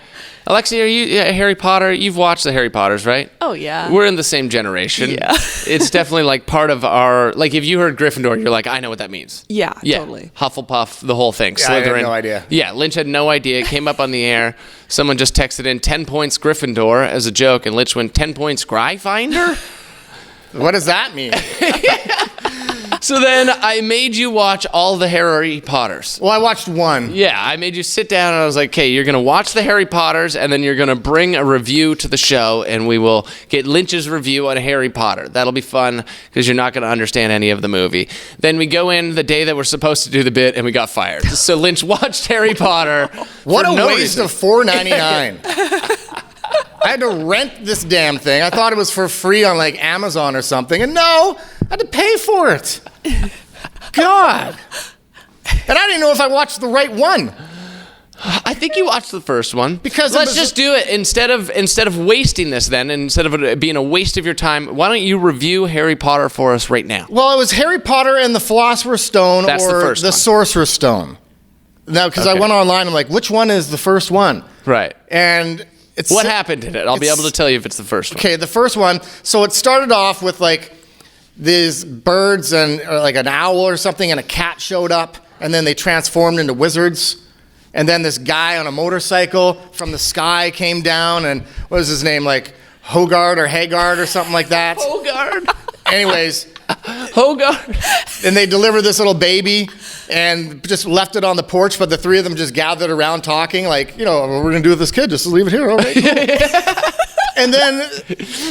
Alexi, are you Harry Potter? You've watched the Harry Potters, right? Oh, yeah. We're in the same generation. Yeah. It's definitely like part of our, like if you heard Gryffindor, you're like, I know what that means. Yeah, totally. Hufflepuff, the whole thing. Yeah, Slytherin. I had no idea. Yeah, Lynch had no idea. It came up on the air. Someone just texted in 10 points Gryffindor as a joke, and Lynch went 10 points Gryfinder? What does that mean? So then I made you watch all the Harry Potters. Well, I watched one. Yeah, I made you sit down and I was like, okay, you're going to watch the Harry Potters and then you're going to bring a review to the show and we will get Lynch's review on Harry Potter. That'll be fun because you're not going to understand any of the movie. Then we go in the day that we're supposed to do the bit and we got fired. So Lynch watched Harry Potter. What a waste of $4.99. I had to rent this damn thing. I thought it was for free on like Amazon or something. And no, I had to pay for it. God. And I didn't know if I watched the right one. I think you watched the first one. Because let's just do it instead of wasting this then, instead of it being a waste of your time, why don't you review Harry Potter for us right now? Well, it was Harry Potter and the Philosopher's Stone or the Sorcerer's Stone. Now, because I went online, I'm like, which one is the first one? Right. And what happened in it? I'll be able to tell you if it's the first one. Okay, the first one. So it started off with like these birds and like an owl or something, and a cat showed up, and then they transformed into wizards. And then this guy on a motorcycle from the sky came down, and what was his name? Like Hogard or Haggard or something like that. Hogard. Anyways. Hogard. And they delivered this little baby and just left it on the porch, but the three of them just gathered around talking like, what we're going to do with this kid? Just leave it here. All right, cool. And then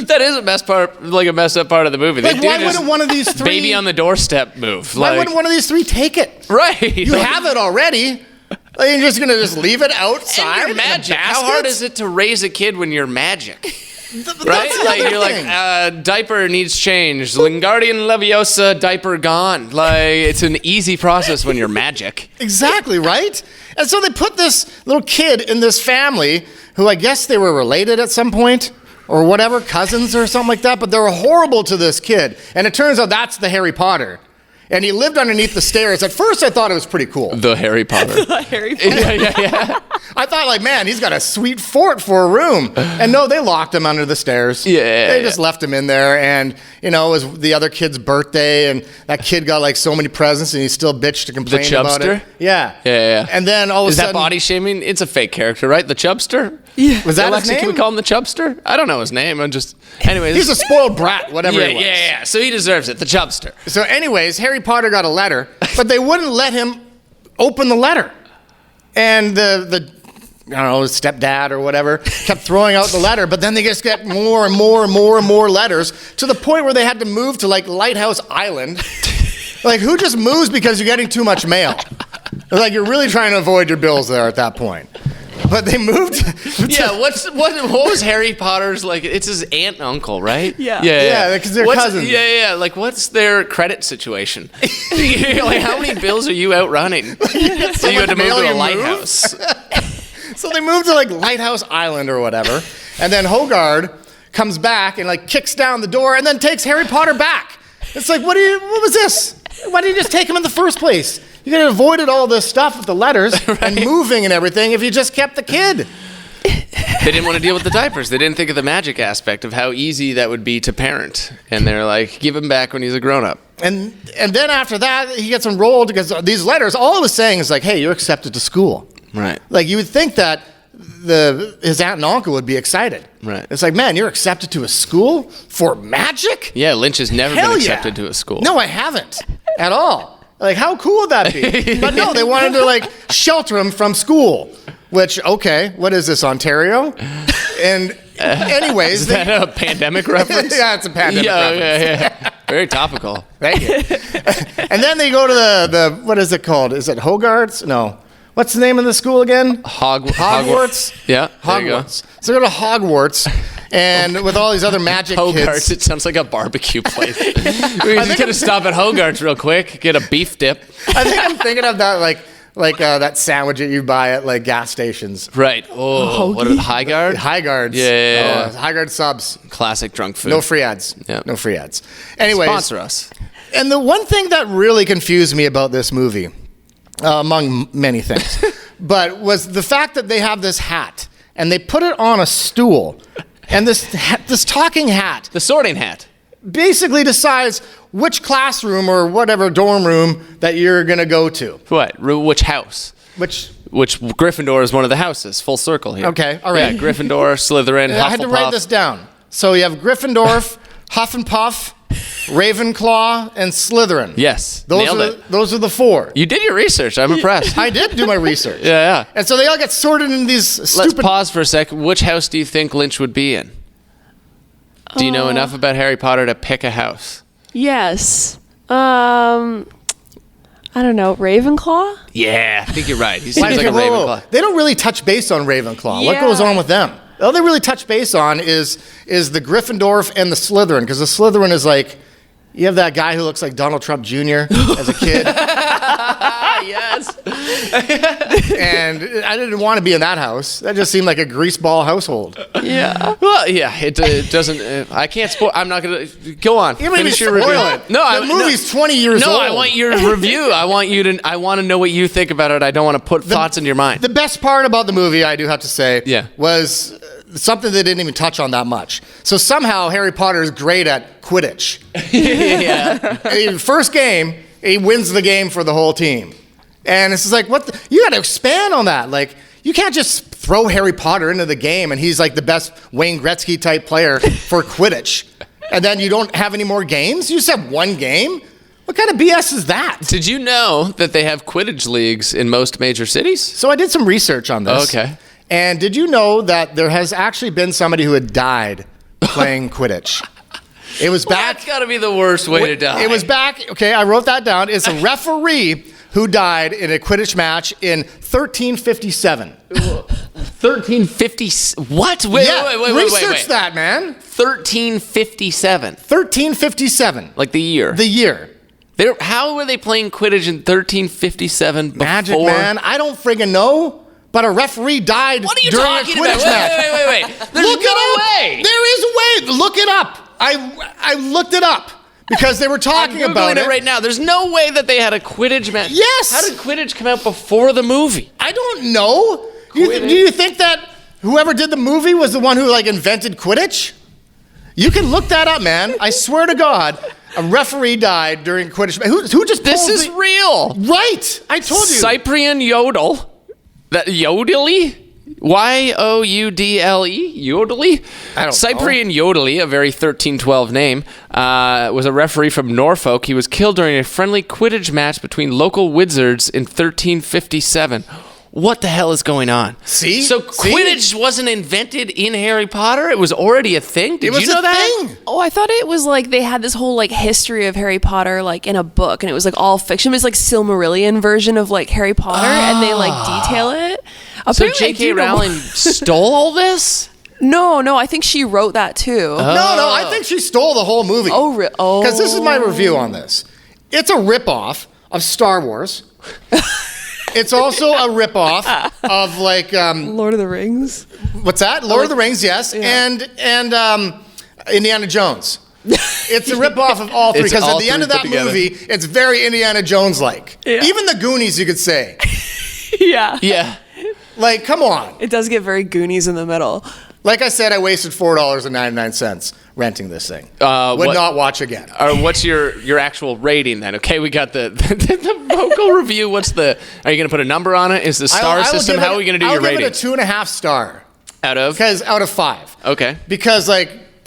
that is a messed up part of the movie. Like, why wouldn't one of these three baby on the doorstep move? Why wouldn't one of these three take it? Right. You have it already. Like, you're just gonna just leave it outside? And you're magic. How hard is it to raise a kid when you're magic? Right? Like you're like, diaper needs changed. Wingardium Leviosa, diaper gone. Like it's an easy process when you're magic. Exactly, right? And so they put this little kid in this family who I guess they were related at some point or whatever, cousins or something like that, but they were horrible to this kid. And it turns out that's the Harry Potter. And he lived underneath the stairs. At first, I thought it was pretty cool. The Harry Potter. The Harry Potter. Yeah. I thought, like, man, he's got a sweet fort for a room. And no, they locked him under the stairs. Yeah. They just left him in there. And, it was the other kid's birthday. And that kid got, like, so many presents. And he still bitched to complain about it. Yeah. Yeah. And then all of a sudden. Is that body shaming? It's a fake character, right? The Chubster? Yeah. Was that his name? Can we call him the Chubster? I don't know his name. Anyways. He's a spoiled brat, whatever he was. Yeah. So he deserves it. The Chubster. So anyways, Harry Potter got a letter, but they wouldn't let him open the letter. And the I don't know, his stepdad or whatever kept throwing out the letter, but then they just get more and more and more and more letters to the point where they had to move to like Lighthouse Island. Like, who just moves because you're getting too much mail? Like, you're really trying to avoid your bills there at that point. But they moved. Yeah, what was Harry Potter's, like, it's his aunt and uncle, right? Yeah. Yeah, because they're cousins. Yeah. Like, what's their credit situation? Like, how many bills are you outrunning? So you had to move to a lighthouse. So they moved to, like, Lighthouse Island or whatever. And then Hogard comes back and, like, kicks down the door and then takes Harry Potter back. It's like, what was this? Why didn't you just take him in the first place? You could have avoided all this stuff with the letters and moving and everything if you just kept the kid. They didn't want to deal with the diapers. They didn't think of the magic aspect of how easy that would be to parent. And they're like, give him back when he's a grown-up. And then after that, he gets enrolled because these letters, all it was saying is like, hey, you're accepted to school. Right. Like, you would think that his aunt and uncle would be excited. Right. It's like, man, you're accepted to a school for magic? Yeah, Lynch has never been accepted to a school. No, I haven't at all. Like, how cool would that be? But no, they wanted to, like, shelter him from school. Which, okay, what is this, Ontario? And anyways. Is that a pandemic reference? Yeah, it's a pandemic reference. Yeah. Very topical. Thank you. And then they go to the what is it called? Is it Hogarth's? No. What's the name of the school again? Hogwarts? Yeah, there you go. Hogwarts. So they go to Hogwarts, and with all these other magic Hogarth's, kids. it sounds like a barbecue place. We're just going to stop at Hogarth's real quick, get a beef dip. I think I'm thinking of that like that sandwich that you buy at like gas stations. Right. Oh, what are High Guard? High Guards. Yeah. High Guard subs. Classic drunk food. No free ads. Yeah. No free ads. Anyways. Sponsor us. And the one thing that really confused me about this movie, among many things, but was the fact that they have this hat and they put it on a stool, and this talking hat, the sorting hat, basically decides which classroom or whatever dorm room that you're gonna go to. What? Which house? Which Gryffindor is one of the houses. Full circle here. Okay, all right. Yeah, Gryffindor, Slytherin, Hufflepuff. I had to write this down. So you have Gryffindor, Huff and Puff, Ravenclaw, and Slytherin. Yes, those are the four. You did your research. I'm impressed. I did do my research. Yeah. And so they all get sorted into these stupid... Let's pause for a sec. Which house do you think Lynch would be in? Do you know enough about Harry Potter to pick a house? Yes. I don't know. Ravenclaw? Yeah, I think you're right. He seems like a Ravenclaw. They don't really touch base on Ravenclaw. Yeah. What goes on with them? All they really touch base on is the Gryffindor and the Slytherin, because the Slytherin is like, you have that guy who looks like Donald Trump Jr. as a kid. Yes. And I didn't want to be in that house. That just seemed like a greaseball household. Yeah. Well, yeah, it doesn't. I can't spoil. I'm not going to. Go on. You made me Finish your review. spoil it. No, the movie's 20 years old. No, I want your review. I want to know what you think about it. I don't want to put thoughts into your mind. The best part about the movie, I do have to say, Yeah. was something they didn't even touch on that much. So somehow Harry Potter is great at Quidditch. Yeah. First game, he wins the game for the whole team. And it's just like, you got to expand on that. Like, you can't just throw Harry Potter into the game and he's like the best Wayne Gretzky type player for Quidditch. And then you don't have any more games? You just have one game? What kind of BS is that? Did you know that they have Quidditch leagues in most major cities? So I did some research on this. Okay. And did you know that there has actually been somebody who had died playing Quidditch? It was back. That's got to be the worst way to die. It was back. Okay, I wrote that down. It's a referee who died in a Quidditch match in 1357. 1350. What? Wait. Research that, man. 1357. 1357. Like the year. The year. How were they playing Quidditch in 1357? Magic, man. I don't friggin' know. But a referee died during a Quidditch match. Wait. There's no way. There is a way. Look it up. I looked it up because they were talking about it right now. There's no way that they had a Quidditch match. Yes. How did Quidditch come out before the movie? I don't know. Do you think that whoever did the movie was the one who invented Quidditch? You can look that up, man. I swear to God, a referee died during Quidditch. Who just? This is real, right? I told you. Cyprian Yodel. That Yodely? Youdle? Yodely? I don't Cyprian know. Yodely, a very 1312 name, was a referee from Norfolk. He was killed during a friendly Quidditch match between local wizards in 1357. What the hell is going on? See? So Quidditch wasn't invented in Harry Potter? It was already a thing? Did you know that? Thing. Oh, I thought it was like they had this whole history of Harry Potter in a book, and it was all fiction. It was Silmarillion version of Harry Potter, and they detail it. So Apparently, J.K. Rowling stole all this? No, I think she wrote that too. No, I think she stole the whole movie. Oh. Because this is my review on this. It's a ripoff of Star Wars. It's also a ripoff of Lord of the Rings. What's that? Lord of the Rings, yes, yeah. and Indiana Jones. It's a ripoff of all three because at the end of that movie, it's very Indiana Jones-like. Yeah. Even the Goonies, you could say. Yeah. Come on. It does get very Goonies in the middle. Like I said, I wasted $4.99 renting this thing. Would not watch again. What's your actual rating then? Okay, we got the vocal review. Are you going to put a number on it? Is the star system? How are we going to do your rating? I'll give it a 2.5 star. Out of 5. Okay. Because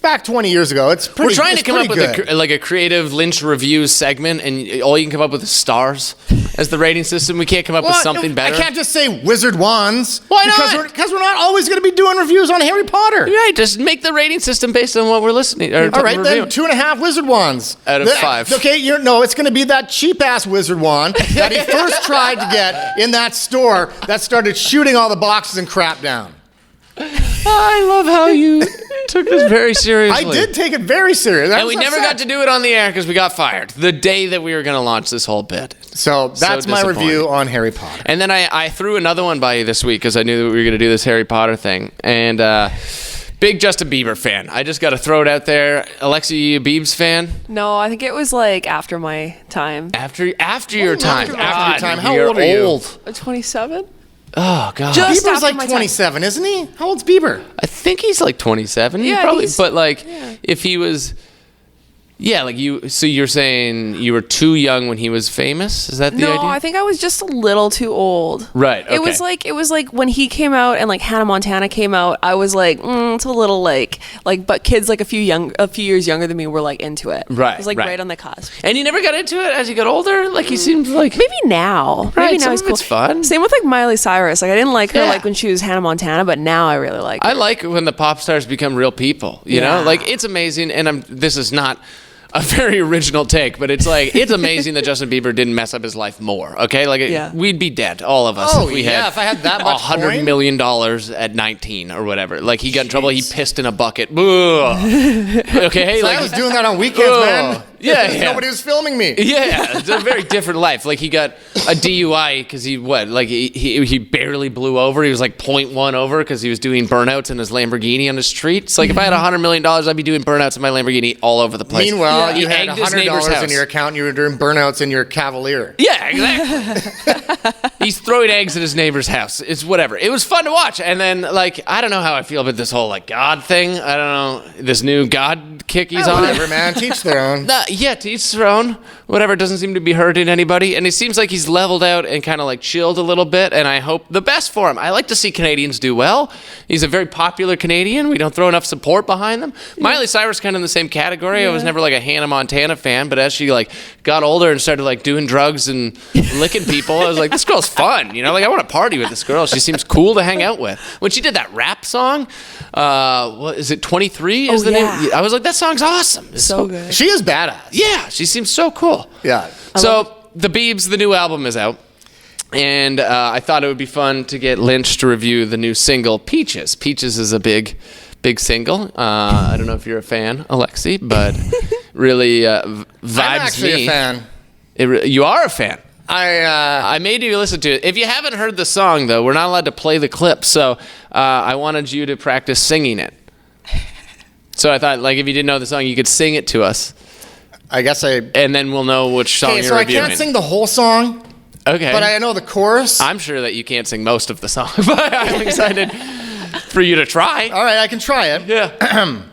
back 20 years ago. It's pretty. We're trying to come up with good. a creative Lynch reviews segment, and all you can come up with is stars as the rating system. We can't come up with something better. I can't just say wizard wands. Why not? Because we're not always going to be doing reviews on Harry Potter. Right, just make the rating system based on what we're listening. Or All right, reviewing. then 2.5 wizard wands Out of 5. Okay, it's going to be that cheap ass wizard wand that he first tried to get in that store that started shooting all the boxes and crap down. I love how you took this very seriously. I did take it very serious. And we never got to do it on the air because we got fired the day that we were going to launch this whole bit. So that's my review on Harry Potter. And then I threw another one by you this week because I knew that we were going to do this Harry Potter thing. And big Justin Bieber fan. I just got to throw it out there. Alexi, you a Biebs fan? No, I think it was like after my time. After your time. After your time. How You're old are you? 27? Oh, God. Just Bieber's after like my 27, isn't he? How old's Bieber? I think he's like 27. Yeah, probably. he's- But like, yeah. if he was... Yeah, like you. So you're saying you were too young when he was famous? Is that the idea? No, I think I was just a little too old. Right. Okay. It was like when he came out and like Hannah Montana came out, I was like, it's a little like, but kids like a few years younger than me were like into it. Right, It was like right. right on the cusp. And you never got into it as you got older? Like he seemed like... Maybe now. Right, Maybe now some he's of cool. it's fun. Same with like Miley Cyrus. Like I didn't like her Yeah. like when she was Hannah Montana, but now I really like her. I like when the pop stars become real people, you know? Like, it's amazing, and this is not a very original take, but it's like, it's amazing that Justin Bieber didn't mess up his life more, okay? Like, we'd be dead, all of us, Oh, if we yeah, had if I had that much $100 coin. million at 19 or whatever. Like, he got in trouble, he pissed in a bucket. Ugh. Okay? So like, I was doing that on weekends, man. Yeah, Because yeah. nobody was filming me. Yeah, it's a very different life. Like, he got a DUI because he barely blew over. He was like 0.1 over because he was doing burnouts in his Lamborghini on the street. It's like, if I had $100 million, I'd be doing burnouts in my Lamborghini all over the place. Meanwhile, you He had egged his neighbor's $100 in house. your account and you were doing burnouts in your Cavalier. Yeah, exactly. He's throwing eggs at his neighbor's house. It's whatever. It was fun to watch. And then, like, I don't know how I feel about this whole, like, God thing. I don't know. This new God kick he's on. Whatever, man. Teach their own. Yeah, to each their own. Whatever. It doesn't seem to be hurting anybody. And it seems like he's leveled out and kind of, like, chilled a little bit. And I hope the best for him. I like to see Canadians do well. He's a very popular Canadian. We don't throw enough support behind them. Miley Cyrus kind of in the same category. I was never, like, a Hannah Montana fan. But as she, like, got older and started, like, doing drugs and licking people, I was like, this girl's fun. You know, like, I want to party with this girl. She seems cool to hang out with. When she did that rap song, what is it, 23 is the name? I was like, that song's awesome. It's So good. She is badass. Yeah, she seems so cool. Yeah. So, the Biebs, the new album is out. And I thought it would be fun to get Lynch to review the new single, Peaches. Peaches is a big single. I don't know if you're a fan, Alexi, but really vibes I'm actually me. a fan. You are a fan. I I made you listen to it. If you haven't heard the song, though, we're not allowed to play the clip. So I wanted you to practice singing it. So I thought, like, if you didn't know the song, you could sing it to us. I guess And then we'll know which song Okay, you're so I reviewing. can't sing the whole song, Okay. but I know the chorus. I'm sure that you can't sing most of the song, but I'm excited for you to try. All right, I can try it. Yeah.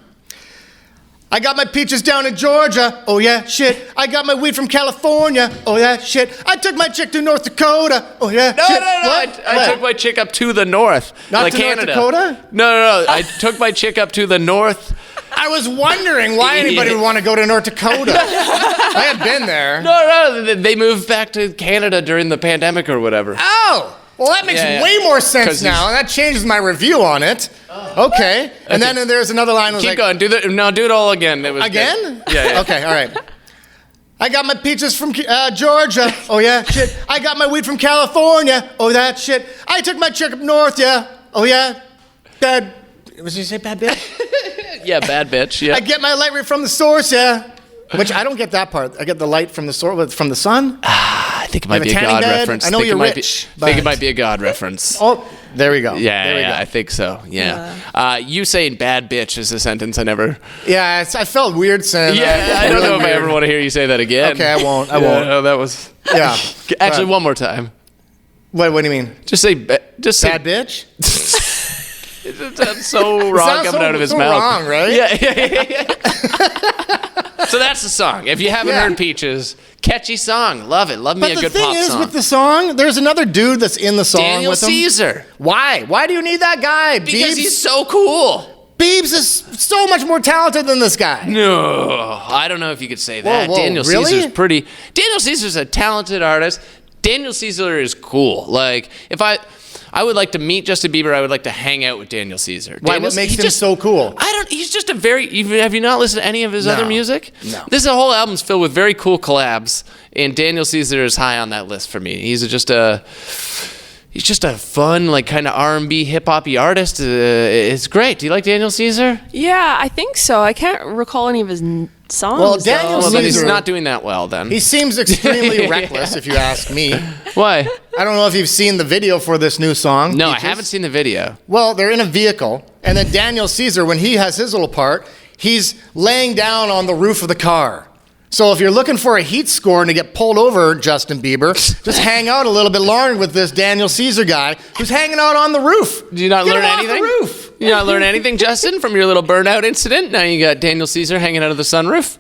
I got my peaches down in Georgia. Oh, yeah, shit. I got my weed from California. Oh, yeah, shit. I took my chick to North Dakota. Oh, yeah, No, shit. no, no. What? I took my chick up to the north. Not like to North Canada. Dakota? No. I took my chick up to the north. I was wondering why anybody would want to go to North Dakota. I had been there. No. They moved back to Canada during the pandemic or whatever. Oh! Well, that makes Yeah. way more sense 'Cause you- now. That changes my review on it. Okay. And then there's another line. Keep going. Do it all again. It was Again? good. Yeah. Okay, all right. I got my peaches from Georgia. Oh, yeah, shit. I got my weed from California. Oh, that shit. I took my chick up north, yeah. Oh, yeah. Bad. Was you say bad bitch? Yeah, bad bitch. Yeah. I get my light right from the source, yeah. Which I don't get that part. I get the light from the source, from the sun. I think it might have be a a tanning God bed? reference. I know think you're it might rich, Be, I think it but- might be a God reference. Oh, there we go. Yeah, there we go. I think so. Yeah. You saying "bad bitch" is a sentence I never. Yeah, I felt weird saying that. Yeah, I don't Really know if I weird. ever want to hear you say that again. Okay, I won't. I Yeah, won't. no, that was. Yeah. Actually, one more time. What do you mean? Just say. Just say. Bad bitch? That's so wrong sounds coming so- out of his so mouth. wrong, right? Yeah. So that's the song. If you haven't Yeah. heard Peaches, catchy song. Love it. Love me But a the good thing pop is, song. with the song, there's another dude that's in the song Daniel with him. Caesar. Why? Why do you need that guy? Because Biebs? he's so cool. Biebs is so much more talented than this guy. No, I don't know if you could say that. Whoa, Daniel really? Caesar's pretty. Daniel Caesar's a talented artist. Daniel Caesar is cool. Like, if I would like to meet Justin Bieber, I would like to hang out with Daniel Caesar. Why? What makes him so cool? He's just a very. Have you not listened to any of his other music? No. This whole album's filled with very cool collabs, and Daniel Caesar is high on that list for me. He's just a fun, like, kind of R&B, hip-hop-y artist. It's great. Do you like Daniel Caesar? Yeah, I think so. I can't recall any of his songs. Well, Daniel Well, Caesar, then he's not doing that well, then. he seems extremely reckless, if you ask me. Why? I don't know if you've seen the video for this new song. No, Peaches. I haven't seen the video. Well, they're in a vehicle, and then Daniel Caesar, when he has his little part, he's laying down on the roof of the car. So if you're looking for a heat score and to get pulled over, Justin Bieber, just hang out a little bit longer with this Daniel Caesar guy who's hanging out on the roof. Did you not Get learn him off anything? the roof. You not learn anything, Justin, from your little burnout incident? Now you got Daniel Caesar hanging out of the sunroof.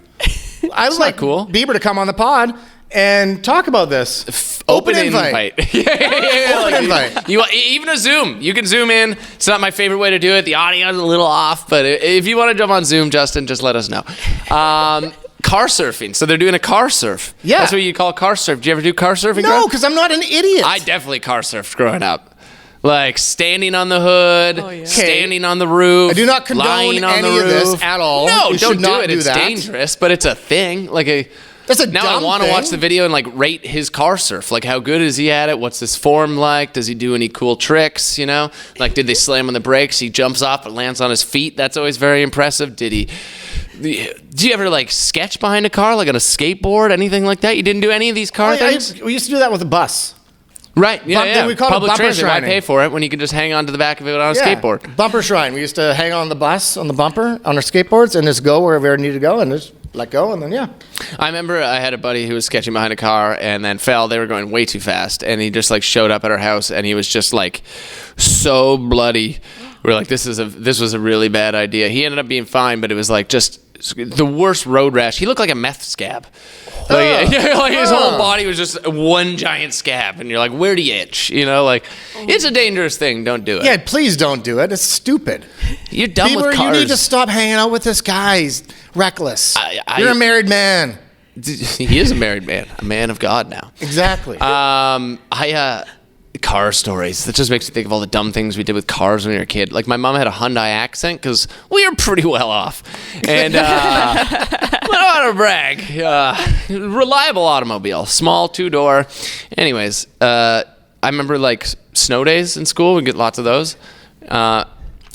I would like cool. Bieber to come on the pod and talk about this. Open invite. Yeah. Open invite. Even a Zoom. You can Zoom in. It's not my favorite way to do it. The audio's a little off, but if you want to jump on Zoom, Justin, just let us know. Car surfing. So they're doing a car surf. Yeah. That's what you call car surf. Do you ever do car surfing? No, because I'm not an idiot. I definitely car surfed growing up. Like standing on the hood, standing on the roof. I do not condone lying on any the of this roof. at all. No, You don't should not do it. do It's that. dangerous, but it's a thing. That's a now dumb I want to thing. watch the video and like rate his car surf. Like, how good is he at it? What's his form like? Does he do any cool tricks? You know, like, did they slam on the brakes? He jumps off and lands on his feet. That's always very impressive. Do you ever like sketch behind a car, like on a skateboard, anything like that? You didn't do any of these car things? We used to do that with a bus. Right. Yeah. We call it Public bumper transit. Why shrining. pay for it when you can just hang on to the back of it on a skateboard? Bumper shrine. We used to hang on the bus, on the bumper, on our skateboards, and just go wherever we needed to go, and just let go, and then I remember I had a buddy who was sketching behind a car and then fell. They were going way too fast, and he just like showed up at our house, and he was just like so bloody. We were like, this was a really bad idea. He ended up being fine, but it was like just the worst road rash. He looked like a meth scab. Like his whole body was just one giant scab, and you're like, where do you itch? You know, like, it's a dangerous thing. Don't do it. Yeah, please don't do it. It's stupid. You're done Bieber, with cars. you need to stop hanging out with this guy. He's reckless. You're a married man. He is a married man, a man of God now. Exactly. Car stories. That just makes me think of all the dumb things we did with cars when we were a kid. Like, my mom had a Hyundai Accent because we were pretty well off. And I don't want to brag. Reliable automobile. Small, two-door. Anyways, I remember, like, snow days in school. We'd get lots of those.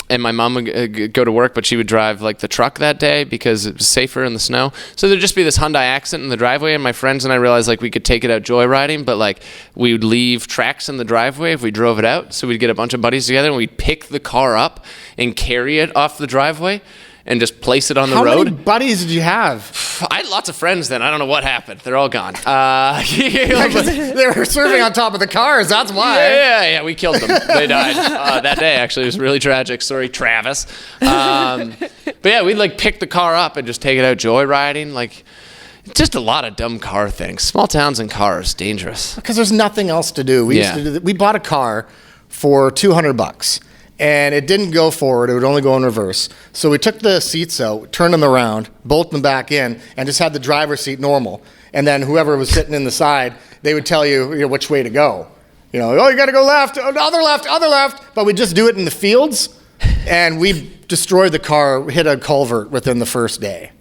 And my mom would go to work, but she would drive like the truck that day because it was safer in the snow. So there'd just be this Hyundai Accent in the driveway, and my friends and I realized like we could take it out joyriding, but like we would leave tracks in the driveway if we drove it out. So we'd get a bunch of buddies together and we'd pick the car up and carry it off the driveway and just place it on the road. How many buddies did you have? I had lots of friends then. I don't know what happened. They're all gone. They were surfing on top of the cars. That's why. Yeah. We killed them. They died that day. Actually, it was really tragic. Sorry, Travis. But yeah, we'd like pick the car up and just take it out joyriding. Like, just a lot of dumb car things. Small towns and cars, dangerous. Because there's nothing else to do. We used to do that. We bought a car for $200. And it didn't go forward. It would only go in reverse. So we took the seats out, turned them around, bolted them back in, and just had the driver's seat normal. And then whoever was sitting in the side, they would tell you, which way to go. You got to go left, other left. But we just do it in the fields, and we destroyed the car, hit a culvert within the first day.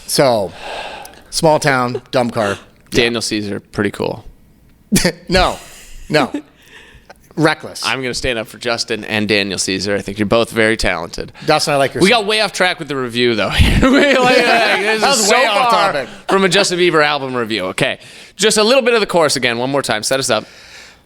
So, small town, dumb car. Daniel Caesar, pretty cool. No. Reckless. I'm going to stand up for Justin and Daniel Caesar. I think you're both very talented. Dustin, I like your We got way off track with the review, though. This That was is way so off far topic. from a Justin Bieber album review. Okay. Just a little bit of the chorus again. One more time. Set us up.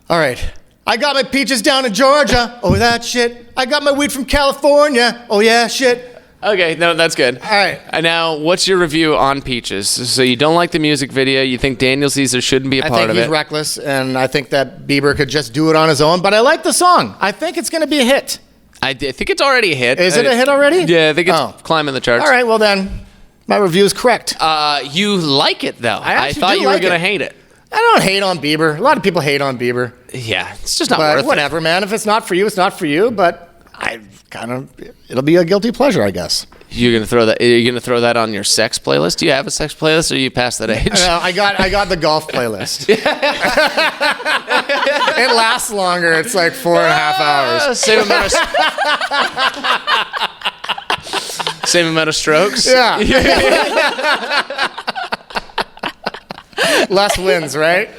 All right. I got my peaches down in Georgia. Oh, that shit. I got my weed from California. Oh, yeah, shit. Okay, no, that's good. All right. And now, what's your review on Peaches? So you don't like the music video. You think Daniel Caesar shouldn't be a part of it. I think he's reckless, and I think that Bieber could just do it on his own. But I like the song. I think it's going to be a hit. I think it's already a hit. Is it a hit already? Yeah, I think it's climbing the charts. All right, well then, my review is correct. You like it, though. I thought you were going to hate it. I don't hate on Bieber. A lot of people hate on Bieber. Yeah, it's just not but worth whatever, man. If it's not for you, it's not for you. But it'll be a guilty pleasure, I guess. You're gonna throw that. You're gonna throw that on your sex playlist. Do you have a sex playlist, or are you past that age? I got the golf playlist. It lasts longer. It's like 4.5 hours. Same amount of strokes. Yeah. Less wins, right?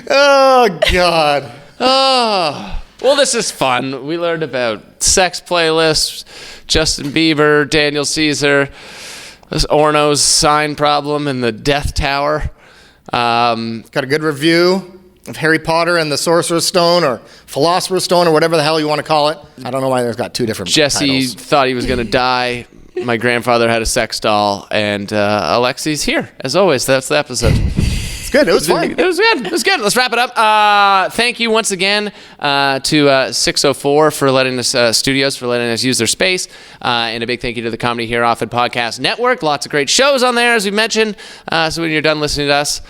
Oh God. Oh. Well, this is fun. We learned about sex playlists, Justin Bieber, Daniel Caesar, Orono's sign problem, and the Death Tower. Got a good review of Harry Potter and the Sorcerer's Stone, or Philosopher's Stone, or whatever the hell you want to call it. I don't know why there's got two different Jesse titles. thought he was going to die. My grandfather had a sex doll, and Alexi's here, as always. That's the episode. Good. It was fun. It was good. Let's wrap it up. Thank you once again to 604 for letting us studios for letting us use their space, and a big thank you to the Comedy Here Often Podcast Network. Lots of great shows on there, as we mentioned. So when you're done listening to us,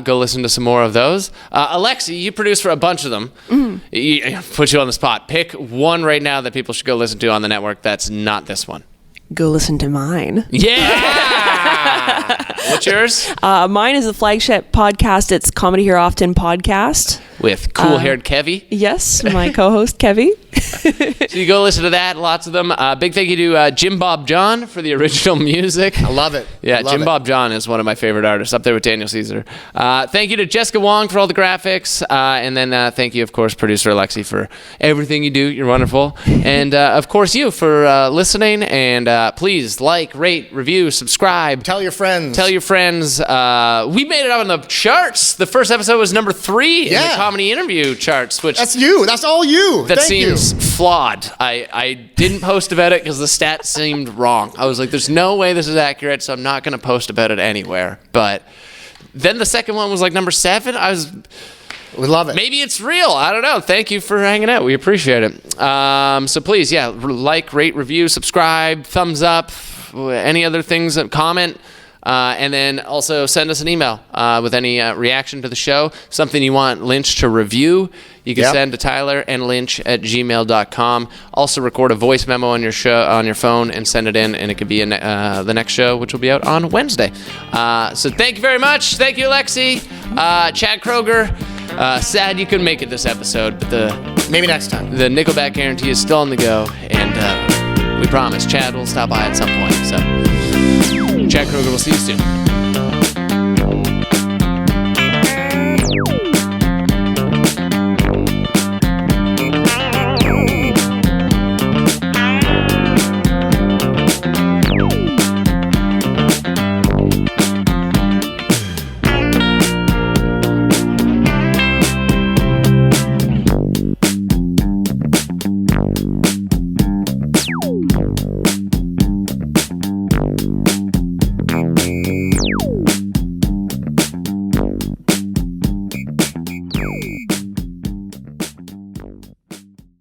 go listen to some more of those. Alexi, you produce for a bunch of them. Put you on the spot. Pick one right now that people should go listen to on the network. That's not this one. Go listen to mine. Yeah. What's yours? Mine is the flagship podcast. It's Comedy Here Often Podcast. With cool-haired Kevy. Yes, my co-host Kevy. So you go listen to that. Lots of them. Big thank you to Jim Bob John for the original music. I love it. Yeah, Jim Bob John is one of my favorite artists, up there with Daniel Caesar. Thank you to Jessica Wong for all the graphics. And then thank you, of course, producer Alexi, for everything you do. You're wonderful. And, of course, you for listening. And please like, rate, review, subscribe. Tell your friends. We made it up on the charts. The first episode was number 3 in the comedy interview charts. Which that's you. That's all you. That Thank seems flawed. I didn't post about it because the stat seemed wrong. I was like, there's no way this is accurate, so I'm not going to post about it anywhere. But then the second one was like number 7. We love it. Maybe it's real. I don't know. Thank you for hanging out. We appreciate it. So please, like, rate, review, subscribe, thumbs up, any other things, comment. And then also send us an email with any reaction to the show, something you want Lynch to review. You can send to tyler&lynch@gmail.com. Also record a voice memo on your phone and send it in, and it could be in the next show, which will be out on Wednesday. So thank you very much. Thank you, Alexi. Chad Kroger. Sad you couldn't make it this episode, but maybe next time. The Nickelback guarantee is still on the go, and we promise Chad will stop by at some point. So Chad Kroger, we'll see you soon.